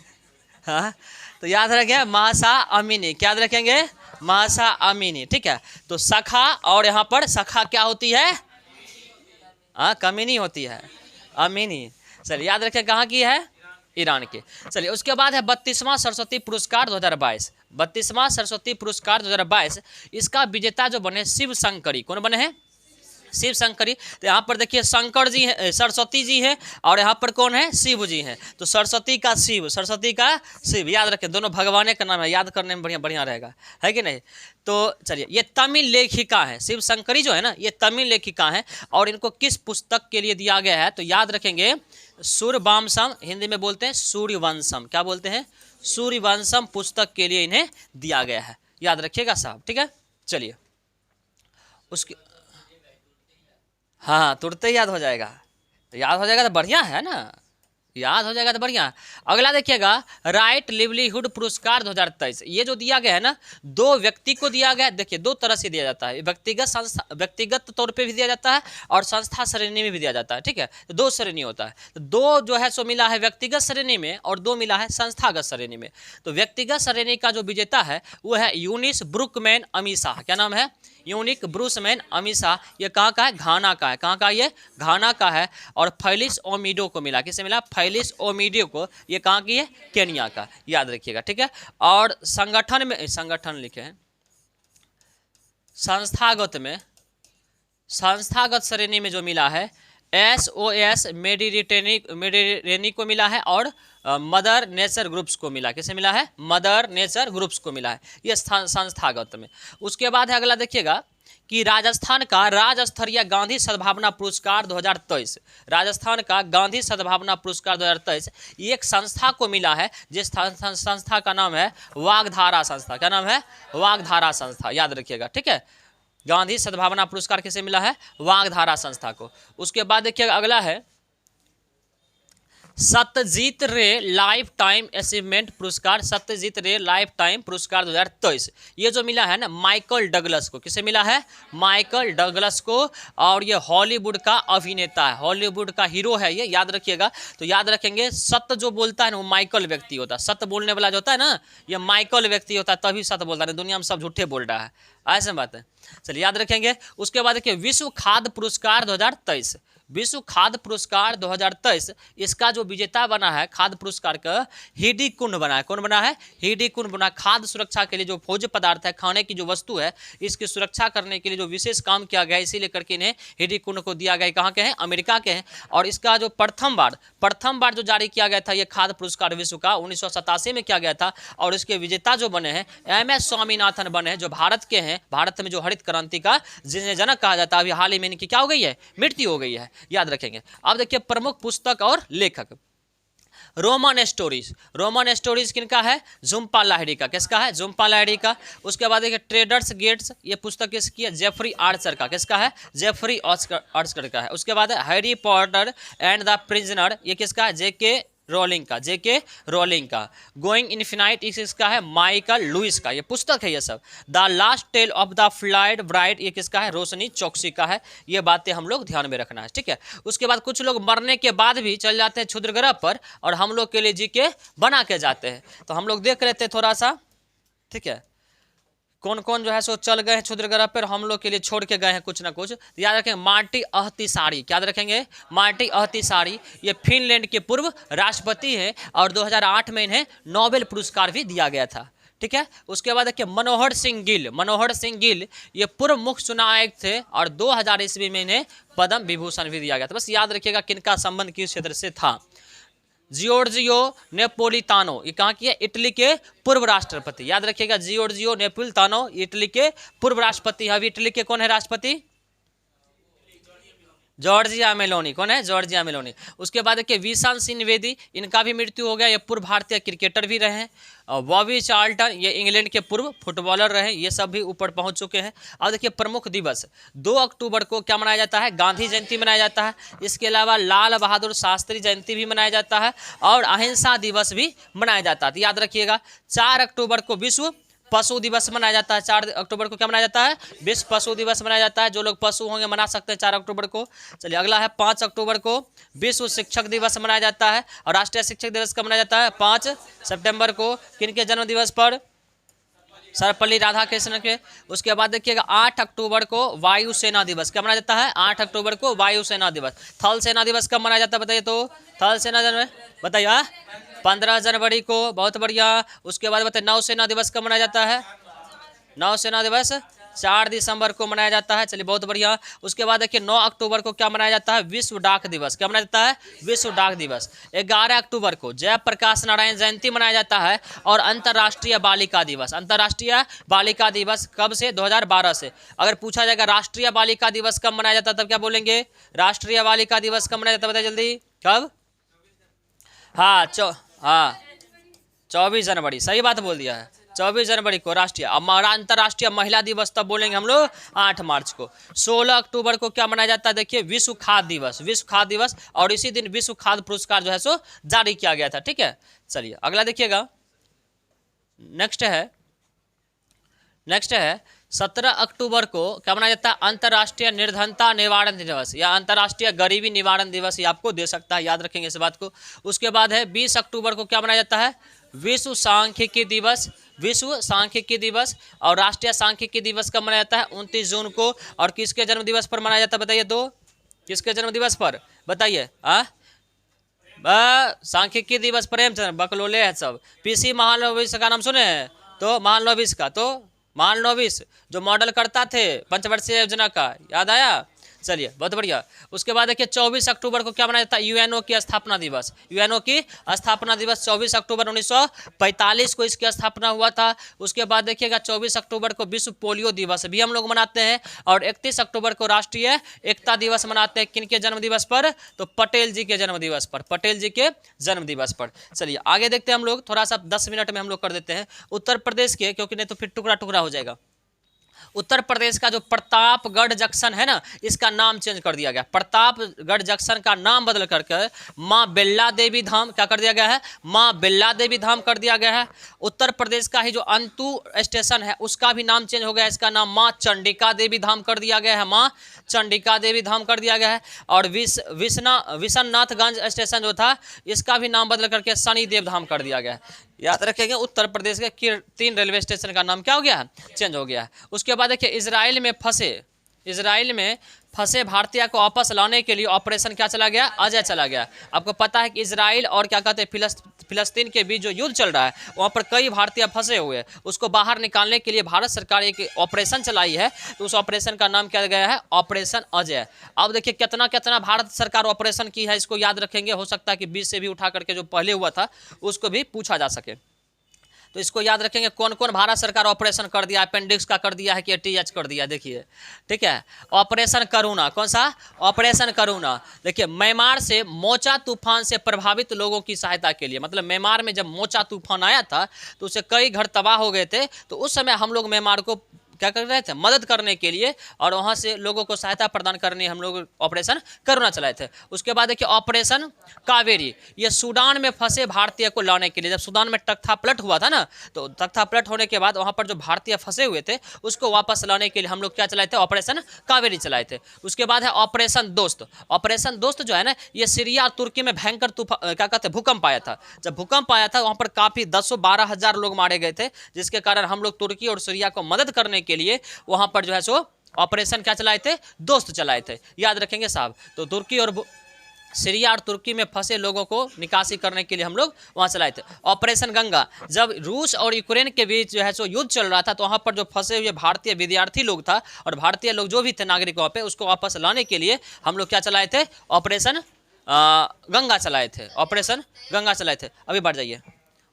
हाँ, तो याद रखेंगे महसा अमीनी। क्या याद रखेंगे? महसा अमीनी, ठीक है? तो सखा, और यहाँ पर सखा क्या होती है? कमीनी होती है, अमीनी। चलिए याद रखें कहाँ की है? ईरान के। चलिए उसके बाद है 32वां सरस्वती पुरस्कार 2022। 32वां सरस्वती पुरस्कार 2022, इसका विजेता जो बने शिव शंकरी। कौन बने हैं? शिव शंकरी। तो यहाँ पर देखिए शंकर जी हैं, सरस्वती जी हैं, और यहाँ पर कौन है? शिव जी हैं। तो सरस्वती का शिव, सरस्वती का शिव, याद रखें, दोनों भगवान का नाम है, याद करने में बढ़िया रहेगा, है कि नहीं? तो चलिए, ये तमिल लेखिका है, शिव शंकरी जो है ना, ये तमिल लेखिका है। और इनको किस पुस्तक के लिए दिया गया है? तो याद रखेंगे सूर्यवंशम, हिंदी में बोलते हैं सूर्यवंशम। क्या बोलते हैं? सूर्यवंशम पुस्तक के लिए इन्हें दिया गया है, याद रखिएगा साहब, ठीक है? चलिए उसके, हाँ तुरंत ही याद हो जाएगा। तो याद हो जाएगा तो बढ़िया है ना, याद हो जाएगा तो बढ़िया। अगला देखिएगा, राइट लिवलीहुड पुरस्कार 2023। ये जो दिया गया है ना, 2 व्यक्ति को दिया गया है। देखिए 2 तरह से दिया जाता है, व्यक्तिगत तौर पे भी दिया जाता है और संस्था श्रेणी में भी दिया जाता है, ठीक है? तो 2 श्रेणी होता है। तो 2 जो है सो मिला है व्यक्तिगत श्रेणी में, और 2 मिला है संस्थागत श्रेणी में। तो व्यक्तिगत श्रेणी का जो विजेता है वो है यूनिस ब्रुकमैन अमीशा। क्या नाम है? यूनिक ब्रूसमैन अमीशा। ये कहाँ का है? घाना का है। कहाँ का? ये घाना का है। और फैलिस ओमिडो को मिला, किसे मिला? फैलिस ओमिडो को। ये कहाँ की है? केनिया का, याद रखिएगा, ठीक है? और संगठन में, संगठन लिखे हैं, संस्थागत में, संस्थागत श्रेणी में जो मिला है SOS मेडिटेरेनी को मिला है और मदर नेचर ग्रुप्स को मिला। किसे मिला है? मदर नेचर ग्रुप्स को मिला है, ये संस्थागत में। उसके बाद है अगला देखिएगा कि राजस्थान का राज्य स्तरीय गांधी सद्भावना पुरस्कार 2023, राजस्थान का गांधी सद्भावना पुरस्कार 2023 एक संस्था को मिला है, जिस संस्था का नाम है वागधारा संस्था। क्या नाम है? वागधारा संस्था, याद रखिएगा, ठीक है। गांधी सद्भावना पुरस्कार किसे मिला है? वागधारा संस्था को। उसके बाद देखिएगा अगला है सत्यजीत रे लाइफ टाइम अचीवमेंट पुरस्कार, सत्यजीत रे लाइफ टाइम पुरस्कार 2023 ये जो मिला है ना माइकल डगलस को। किसे मिला है? माइकल डगलस को। और ये हॉलीवुड का अभिनेता है, हॉलीवुड का हीरो है ये, याद रखिएगा। तो याद रखेंगे सत्य जो बोलता है ना वो माइकल व्यक्ति होता है, सत्य बोलने वाला जो होता है ना ये माइकल व्यक्ति होता है, तभी सत्य बोलता है, दुनिया में सब झूठे बोल रहा है, ऐसे बात है। चलिए याद रखेंगे। उसके बाद देखिए विश्व खाद्य पुरस्कार 2023, विश्व खाद्य पुरस्कार 2023 इसका जो विजेता बना है खाद्य पुरस्कार का हिडी कुंड बना है। कौन बना है? हिडी कुंड बना। खाद्य सुरक्षा के लिए जो भोज्य पदार्थ है, खाने की जो वस्तु है, इसकी सुरक्षा करने के लिए जो विशेष काम किया गया, इसीलिए करके इन्हें हिडी कुंड को दिया गया। कहाँ के हैं? अमेरिका के हैं। और इसका जो प्रथम बार जो जारी किया गया था ये खाद्य पुरस्कार विश्व का 1987 में किया गया था। और इसके विजेता जो बने हैं MS स्वामीनाथन बने हैं, जो भारत के हैं। भारत में जो हरित क्रांति का जिन्हें जनक कहा जाता है, अभी हाल ही में इनकी क्या हो गई है? मृत्यु हो गई है, याद रखेंगे। अब देखिए प्रमुख पुस्तक और लेखक। रोमन स्टोरीज, रोमन स्टोरीज किनका है? झुम्पा लाहिड़ी का। किसका है? झुम्पा लाहिड़ी का। उसके बाद देखिए ट्रेडर्स गेट्स, ये पुस्तक किसकी है? जेफरी आर्चर का। किसका है? जेफरी आर्चर का है। उसके बाद Harry Potter and the prisoner, ये किसका है? JK रोलिंग का, JK रोलिंग का। गोइंग इन्फिनाइट इसका है माइकल लुइस का, ये पुस्तक है ये सब। The last tale of the flied bride, ये किसका है? रोशनी चौकसी का है। ये बातें हम लोग ध्यान में रखना है, ठीक है। उसके बाद कुछ लोग मरने के बाद भी चल जाते हैं क्षुद्र ग्रह पर और हम लोग के लिए GK बना के जाते हैं। तो हम लोग देख लेते हैं थोड़ा सा, ठीक है, कौन कौन जो है सो चल गए हैं क्षुद्र ग्रह पर, हम लोग के लिए छोड़ के गए हैं कुछ ना कुछ। तो याद रखेंगे मार्टी अहतिसारी, याद रखेंगे मार्टी अहतिसारी, ये फिनलैंड के पूर्व राष्ट्रपति हैं और 2008 में इन्हें नोबेल पुरस्कार भी दिया गया था, ठीक है। उसके बाद देखिए मनोहर सिंह गिल ये पूर्व मुख्य चुनाव आयुक्त थे और 2000 ईस्वी में इन्हें पद्म विभूषण भी दिया गया था। बस याद रखिएगा किनका संबंध किस क्षेत्र से था। जियोर्जियो नेपोलितानो, ये कहाँ की है? इटली के पूर्व राष्ट्रपति, याद रखिएगा जियोर्जियो नेपोलितानो इटली के पूर्व राष्ट्रपति। अभी इटली के कौन है राष्ट्रपति? Giorgia Meloni. कौन है? Giorgia Meloni. उसके बाद देखिए विशान सिन्वेदी, इनका भी मृत्यु हो गया, ये पूर्व भारतीय क्रिकेटर भी रहे हैं। और बॉबी चार्ल्टन, ये इंग्लैंड के पूर्व फुटबॉलर रहे, ये सब भी ऊपर पहुंच चुके हैं। अब देखिए प्रमुख दिवस 2 अक्टूबर को क्या मनाया जाता है? गांधी जयंती मनाया जाता है। इसके अलावा लाल बहादुर शास्त्री जयंती भी मनाया जाता है और अहिंसा दिवस भी मनाया जाता है। तो याद रखिएगा 4 अक्टूबर को विश्व पशु दिवस मनाया जाता है। 4 अक्टूबर को क्या मनाया जाता है? विश्व पशु दिवस मनाया जाता है। जो लोग पशु होंगे मना सकते हैं 4 अक्टूबर को। चलिए अगला है 5 अक्टूबर को विश्व शिक्षक दिवस मनाया जाता है। और राष्ट्रीय शिक्षक दिवस कब मनाया जाता है? 5 सितंबर को। किनके जन्म दिवस पर? सर्वपल्ली राधाकृष्णन के। उसके बाद देखिएगा 8 अक्टूबर को वायुसेना दिवस कब मनाया जाता है? 8 अक्टूबर को वायुसेना दिवस। थल सेना दिवस कब मनाया जाता है बताइए तो? थल सेना दिवस बताइए 15 जनवरी को, बहुत बढ़िया। उसके बाद बताइए नौसेना दिवस कब मनाया जाता है? नौसेना दिवस 4 दिसंबर को मनाया जाता है। चलिए बहुत बढ़िया। उसके बाद देखिए 9 अक्टूबर को क्या मनाया जाता है? विश्व डाक दिवस। क्या मनाया जाता है? विश्व डाक दिवस। 11 अक्टूबर को जयप्रकाश नारायण जयंती मनाया जाता है और अंतर्राष्ट्रीय बालिका दिवस। अंतर्राष्ट्रीय बालिका दिवस कब से? 2012 से। अगर पूछा जाएगा राष्ट्रीय बालिका दिवस कब मनाया जाता है तब क्या बोलेंगे? राष्ट्रीय बालिका दिवस कब मनाया जाता है बताइए जल्दी। कब? हाँ 24 जनवरी, सही बात बोल दिया है। 24 जनवरी को राष्ट्रीय। अंतर्राष्ट्रीय महिला दिवस तब बोलेंगे हम लोग 8 मार्च को। 16 अक्टूबर को क्या मनाया जाता है? देखिए विश्व खाद्य दिवस, विश्व खाद्य दिवस। और इसी दिन विश्व खाद्य पुरस्कार जो है सो जारी किया गया था, ठीक है। चलिए अगला देखिएगा, नेक्स्ट है 17 अक्टूबर को क्या मनाया जाता है? अंतर्राष्ट्रीय निर्धनता निवारण दिवस या अंतर्राष्ट्रीय गरीबी निवारण दिवस, ये आपको दे सकता है, याद रखेंगे इस बात को। उसके बाद है 20 अक्टूबर को क्या मनाया जाता है? विश्व सांख्यिकी दिवस, विश्व सांख्यिकी दिवस। और राष्ट्रीय सांख्यिकी दिवस कब मनाया जाता है? 29 जून को। और किसके जन्म दिवस पर मनाया जाता है बताइए तो? किसके जन्म दिवस पर बताइए? सांख्यिकी दिवस प्रेमचंद, बकलोले है सब। PC महालनोबिस का नाम सुने हैं तो? महालनोबिस का तो महालनोबिस जो मॉडल करता थे पंचवर्षीय योजना का, याद आया? चलिए बहुत बढ़िया। उसके बाद देखिए 24 अक्टूबर को क्या मनाया जाता है? यूएनओ की स्थापना दिवस। यूएनओ की स्थापना दिवस 24 अक्टूबर 1945 को इसकी स्थापना हुआ था। उसके बाद देखिएगा 24 अक्टूबर को विश्व पोलियो दिवस भी हम लोग मनाते हैं और 31 अक्टूबर को राष्ट्रीय एकता दिवस मनाते हैं। किनके जन्म दिवस पर? तो पटेल जी के जन्म दिवस पर, पटेल जी के जन्म दिवस पर। चलिए आगे देखते हैं हम लोग, थोड़ा सा 10 मिनट में हम लोग कर देते हैं उत्तर प्रदेश के, क्योंकि नहीं तो फिर टुकड़ा टुकड़ा हो जाएगा। उत्तर प्रदेश का जो प्रतापगढ़ जंक्शन है ना, इसका नाम चेंज कर दिया गया। प्रतापगढ़ जंक्शन का नाम बदल करके माँ बिल्ला देवी धाम क्या कर दिया गया है? माँ बिल्ला देवी धाम कर दिया गया है। उत्तर प्रदेश का ही जो अंतु स्टेशन है उसका भी नाम चेंज हो गया, इसका नाम माँ चंडिका देवी धाम कर दिया गया है, माँ चंडिका देवी धाम कर दिया गया है। और विश्वनाथगंज स्टेशन जो था इसका भी नाम बदल करके शनिदेव धाम कर दिया गया है। याद रखेंगे उत्तर प्रदेश के 3 रेलवे स्टेशन का नाम क्या हो गया है? चेंज हो गया है। उसके बाद देखिए इजराइल में फंसे भारतीय को वापस लाने के लिए ऑपरेशन क्या चला गया? अजय चला गया। आपको पता है कि इजराइल और क्या कहते हैं फिलिस्तीन के बीच जो युद्ध चल रहा है वहाँ पर कई भारतीय फंसे हुए हैं, उसको बाहर निकालने के लिए भारत सरकार एक ऑपरेशन चलाई है, तो उस ऑपरेशन का नाम क्या गया है? ऑपरेशन अजय। अब देखिए कितना कितना भारत सरकार ऑपरेशन की है, इसको याद रखेंगे। हो सकता है कि 20 से भी उठा करके जो पहले हुआ था उसको भी पूछा जा सके, तो इसको याद रखेंगे कौन कौन भारत सरकार ऑपरेशन कर दिया, अपेंडिक्स का कर दिया है कि टीएच कर दिया। देखिए ठीक है, ऑपरेशन करुणा, कौन सा? ऑपरेशन करुणा। देखिए म्यांमार से मोचा तूफान से प्रभावित लोगों की सहायता के लिए, मतलब म्यांमार में जब मोचा तूफान आया था तो उससे कई घर तबाह हो गए थे, तो उस समय हम लोग म्यांमार को क्या कर रहे थे? मदद करने के लिए, और वहाँ से लोगों को सहायता प्रदान करने हम लोग ऑपरेशन करुणा चलाए थे। उसके बाद देखिए ऑपरेशन कावेरी, ये सूडान में फंसे भारतीय को लाने के लिए, जब सूडान में तख्ता पलट हुआ था ना, तो तख्ता पलट होने के बाद वहाँ पर जो भारतीय फंसे हुए थे उसको वापस लाने के लिए हम लोग क्या चलाए थे? ऑपरेशन कावेरी चलाए थे। उसके बाद है ऑपरेशन दोस्त। ऑपरेशन दोस्त जो है ना, ये सीरिया और तुर्की में भयंकर क्या कहते हैं भूकंप आया था। जब भूकंप आया था वहाँ पर काफ़ी 10-12 हज़ार लोग मारे गए थे, जिसके कारण हम लोग तुर्की और सीरिया को मदद करने के लिए वहां पर जो है सो ऑपरेशन क्या चलाए थे? दोस्त चलाए थे। याद रखेंगे साहब। तो तुर्की और सीरिया और तुर्की में फंसे लोगों को निकासी करने के लिए हम लोग वहां चलाए थे। ऑपरेशन गंगा, जब रूस और यूक्रेन के बीच जो है सो युद्ध चल रहा था तो वहां पर जो फंसे हुए भारतीय विद्यार्थी लोग था और भारतीय लोग जो भी थे नागरिक वहां पे, उसको वापस लाने के लिए हम लोग क्या चलाए थे? ऑपरेशन गंगा चलाए थे। ऑपरेशन गंगा चलाए थे। अभी बढ़ जाइए,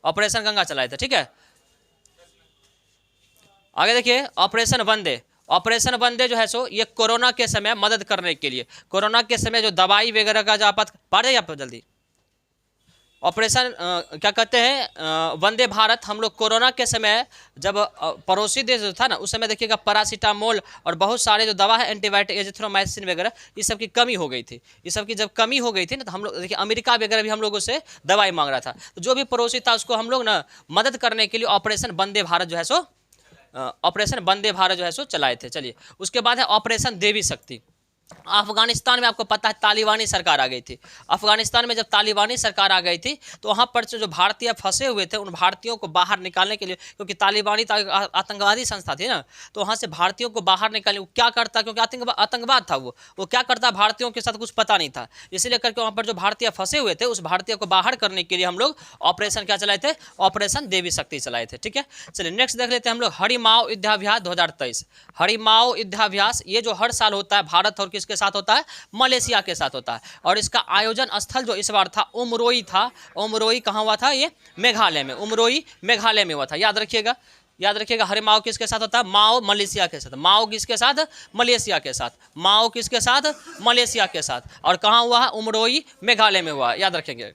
ऑपरेशन गंगा चलाए थे। ठीक है, आगे देखिए ऑपरेशन वंदे। ऑपरेशन वंदे जो है सो ये कोरोना के समय मदद करने के लिए, कोरोना के समय जो दवाई वगैरह का जो पढ़ जाइए आप जल्दी। ऑपरेशन क्या कहते हैं? वंदे भारत। हम लोग कोरोना के समय जब पड़ोसी देश जो था ना, उस समय देखिएगा पैरासीटामोल और बहुत सारे जो दवा है एंटीबायोटिक, एजिथ्रोमाइसिन वगैरह, इस सब की कमी हो गई थी। इस सब की जब कमी हो गई थी ना, तो हम लोग देखिए अमेरिका वगैरह भी हम लोगों से दवाई मांग रहा था, तो जो भी पड़ोसी था उसको हम लोग ना मदद करने के लिए ऑपरेशन वंदे भारत जो है सो ऑपरेशन वंदे भारत जो है सो चलाए थे। चलिए उसके बाद है ऑपरेशन देवी शक्ति। अफगानिस्तान में आपको पता है तालिबानी सरकार आ गई थी। अफगानिस्तान में जब तालिबानी सरकार आ गई थी तो वहाँ पर जो भारतीय फंसे हुए थे उन भारतीयों को बाहर निकालने के लिए, क्योंकि तालिबानी आतंकवादी संस्था थी ना, तो वहाँ से भारतीयों को बाहर निकालने वो क्या करता, क्योंकि आतंकवाद था वो क्या करता, भारतीयों के साथ कुछ पता नहीं था, इसीलिए करके वहाँ पर जो भारतीय फंसे हुए थे उस भारतीय को बाहर करने के लिए हम लोग ऑपरेशन क्या चलाए थे? ऑपरेशन देवी शक्ति चलाए थे। ठीक है, चलिए नेक्स्ट देख लेते हैं हम लोग हरिमाओ युद्धाभ्यास 2023। हरिमाओ युद्धाभ्यास ये जो हर साल होता है भारत और किसके साथ होता है? मलेशिया के साथ होता है। और इसका आयोजन स्थल जो इस बार था उमरोई था। उमरोई कहाँ हुआ था? ये मेघालय में, उमरोई मेघालय में हुआ था। याद रखिएगा हरिमाओ किसके साथ होता है? माओ मलेशिया के साथ। माओ किसके साथ? मलेशिया के साथ। माओ किसके साथ? मलेशिया के साथ। और कहाँ हुआ है? उमरोई मेघालय में हुआ। याद रखेंगे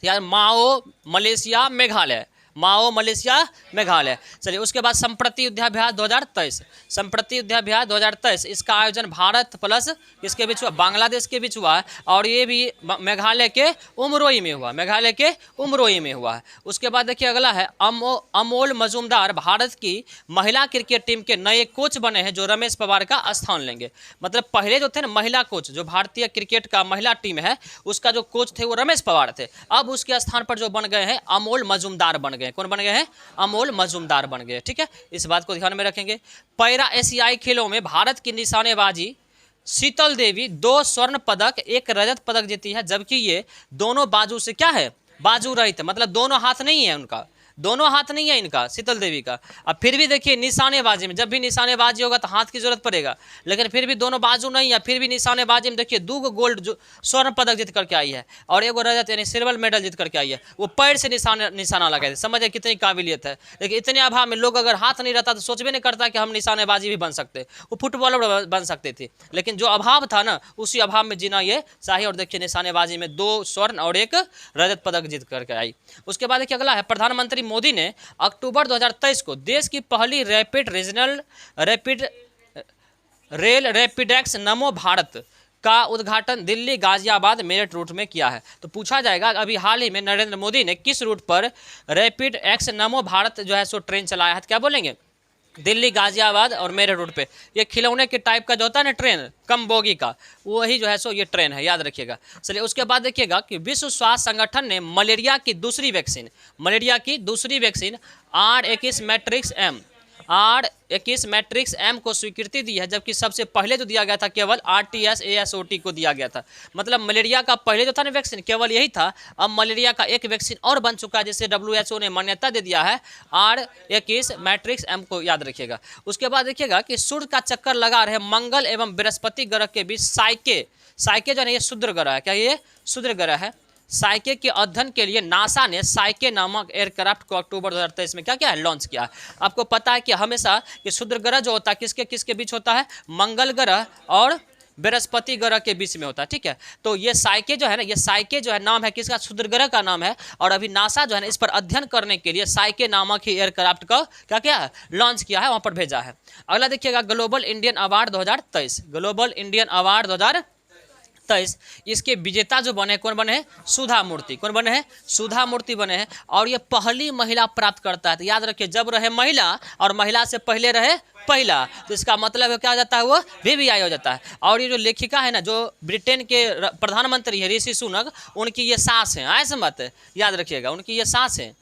यार, माओ मलेशिया मेघालय, माओ मलेशिया मेघालय। चलिए उसके बाद संप्रति युद्धाभ्यास 2023। संप्रति युद्धाभ्यास 2023 इसका आयोजन भारत प्लस किसके बीच हुआ? बांग्लादेश के बीच हुआ है, और ये भी मेघालय के उमरोई में हुआ। मेघालय के उमरोई में हुआ है। उसके बाद देखिए अगला है अमोल मजूमदार भारत की महिला क्रिकेट टीम के नए कोच बने हैं, जो रमेश पवार का स्थान लेंगे। मतलब पहले जो थे ना महिला कोच, जो भारतीय क्रिकेट का महिला टीम है उसका जो कोच थे वो रमेश पवार थे, अब उसके स्थान पर जो बन गए हैं अमोल मजूमदार बन गए। कौन बन गए हैं? अमोल मजूमदार बन गए। ठीक है, इस बात को ध्यान में रखेंगे। पैरा एशियाई खेलों में भारत की निशानेबाजी शीतल देवी 2 स्वर्ण पदक 1 रजत पदक जीती है, जबकि ये दोनों बाजू से क्या है? बाजू रहित, मतलब दोनों हाथ नहीं है उनका, दोनों हाथ नहीं है इनका, शीतल देवी का। अब फिर भी देखिए निशानेबाजी में, जब भी निशानेबाजी होगा तो हाथ की जरूरत पड़ेगा, लेकिन फिर भी दोनों बाजू नहीं है, फिर भी निशानेबाजी में देखिए 2 गोल्ड जो स्वर्ण पदक जीत करके आई है और 1 रजत यानी सिल्वर मेडल जीत करके आई है। वो पैर से निशाना लगाए थे, समझे कितनी काबिलियत है। लेकिन इतने अभाव में लोग अगर हाथ नहीं रहता तो सोच भी नहीं करता कि हम निशानेबाजी भी बन सकते, वो फुटबॉलर बन सकते थे। लेकिन जो अभाव था ना, उसी अभाव में जीना ये चाहिए। और देखिए निशानेबाजी में 2 स्वर्ण और 1 रजत पदक जीत करके आई। उसके बाद देखिए अगला है, प्रधानमंत्री मोदी ने अक्टूबर 2023 को देश की पहली रैपिडेक्स नमो भारत का उद्घाटन दिल्ली गाजियाबाद मेरठ रूट में किया है। तो पूछा जाएगा अभी हाल ही में नरेंद्र मोदी ने किस रूट पर रैपिड एक्स नमो भारत जो है सो ट्रेन चलाया है, तो क्या बोलेंगे? दिल्ली गाजियाबाद और मेरठ रूट पे। ये खिलौने के टाइप का जो होता है ना ट्रेन, कम बोगी का, वही जो है सो ये ट्रेन है, याद रखिएगा। चलिए उसके बाद देखिएगा कि विश्व स्वास्थ्य संगठन ने मलेरिया की दूसरी वैक्सीन R21 मैट्रिक्स एम को स्वीकृति दी है, जबकि सबसे पहले जो दिया गया था केवल RTS-ASOT को दिया गया था। मतलब मलेरिया का पहले जो था ना वैक्सीन केवल यही था, अब मलेरिया का एक वैक्सीन और बन चुका है जिसे WHO ने मान्यता दे दिया है, R21 मैट्रिक्स एम को याद रखिएगा। उसके बाद देखिएगा कि सूर्य का चक्कर लगा रहे मंगल एवं बृहस्पति ग्रह के बीच साइके जो है ये क्षुद्र ग्रह है, क्या ये क्षुद्र ग्रह है? साइके के अध्ययन के लिए नासा ने साइके नामक एयरक्राफ्ट को अक्टूबर 2023 में क्या है लॉन्च किया। आपको पता है कि हमेशा कि क्षुद्र ग्रह जो होता है किसके बीच होता है? मंगल ग्रह और बृहस्पति ग्रह के बीच में होता है, ठीक है। तो ये साइके जो है ना, ये साइके जो है नाम है किसका? क्षुद्र ग्रह का नाम है। और अभी नासा जो है ना इस पर अध्ययन करने के लिए साइके नामक ही एयरक्राफ्ट का क्या है लॉन्च किया है, वहाँ पर भेजा है। अगला देखिएगा ग्लोबल इंडियन अवार्ड 2023, इसके विजेता जो बने कौन बने हैं? सुधा मूर्ति। कौन बने हैं? सुधा मूर्ति बने हैं। और ये पहली महिला प्राप्त करता है, तो याद रखिए जब रहे महिला और महिला से पहले रहे पहला, तो इसका मतलब क्या हो जाता है? वो VVI हो जाता है। और ये जो लेखिका है ना, जो ब्रिटेन के प्रधानमंत्री है ऋषि सुनक, उनकी ये सास है, ऐसा बात है, याद रखिएगा उनकी ये सास है।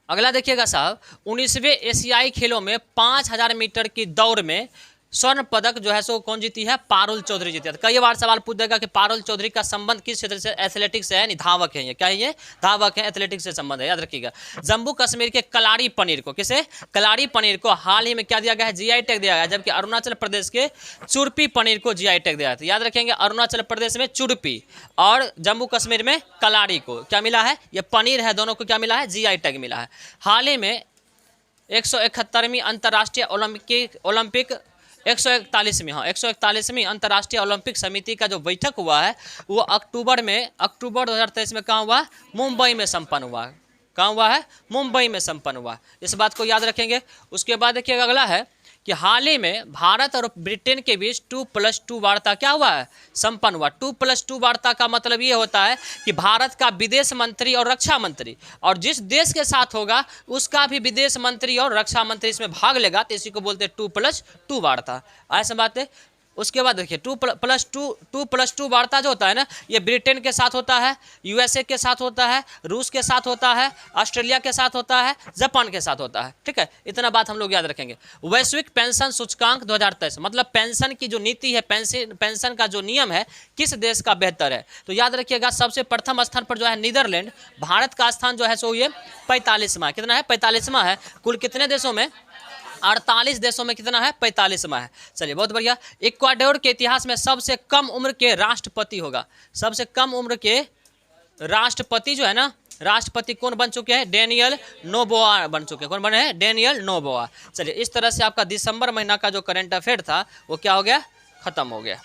अगला देखिएगा साहब, 19वें एशियाई खेलों में 5000 मीटर की दौड़ में स्वर्ण पदक जो है सो कौन जीती है? पारुल चौधरी जीती है। कई बार सवाल पूछ देगा कि पारुल चौधरी का संबंध किस क्षेत्र से? एथलेटिक्स से है, नहीं धावक है ये, क्या है ये? धावक है, एथलेटिक्स से संबंध है, याद रखिएगा। जम्मू कश्मीर के कलाड़ी पनीर को, किसे? कलाड़ी पनीर को हाल ही में क्या दिया गया है? GI टैग दिया गया है, जबकि अरुणाचल प्रदेश के चुरपी पनीर को GI टैग दिया था। याद रखेंगे अरुणाचल प्रदेश में चुरपी और जम्मू कश्मीर में कलाड़ी को क्या मिला है? ये पनीर है, दोनों को क्या मिला है? GI टैग मिला है। हाल ही में 141वीं अंतर्राष्ट्रीय ओलंपिक 141वीं अंतर्राष्ट्रीय ओलंपिक समिति का जो बैठक हुआ है वो अक्टूबर 2023 में कहाँ हुआ? मुंबई में संपन्न हुआ। कहाँ हुआ है? मुंबई में संपन्न हुआ। इस बात को याद रखेंगे। उसके बाद देखिए अगला है कि हाल ही में भारत और ब्रिटेन के बीच 2+2 वार्ता क्या हुआ है? संपन्न हुआ। 2+2 वार्ता का मतलब ये होता है कि भारत का विदेश मंत्री और रक्षा मंत्री, और जिस देश के साथ होगा उसका भी विदेश मंत्री और रक्षा मंत्री इसमें भाग लेगा, तो इसी को बोलते हैं 2+2 वार्ता। ऐसा बात है। उसके बाद देखिए 2+2 वार्ता जो होता है ना, ये ब्रिटेन के साथ होता है, USA के साथ होता है, रूस के साथ होता है, ऑस्ट्रेलिया के साथ होता है, जापान के साथ होता है, ठीक है। इतना बात हम लोग याद रखेंगे। वैश्विक पेंशन सूचकांक 2023, मतलब पेंशन की जो नीति है, पेंशन का जो नियम है, किस देश का बेहतर है? तो याद रखिएगा सबसे प्रथम स्थान पर जो है नीदरलैंड, भारत का स्थान जो है सो ये 45वां। कितना है? 45वां है। कुल कितने देशों में? 48 देशों में कितना है? 45वां है। चलिए बहुत बढ़िया। इक्वाडोर के इतिहास में सबसे कम उम्र के राष्ट्रपति होगा। सबसे कम उम्र के राष्ट्रपति जो है ना, राष्ट्रपति कौन बन चुके हैं? डेनियल नोबोआ बन चुके हैं। कौन बने हैं? Daniel Noboa. चलिए इस तरह से आपका दिसंबर महीना का जो करंट अफेयर था वो क्या हो गया? खत्म हो गया।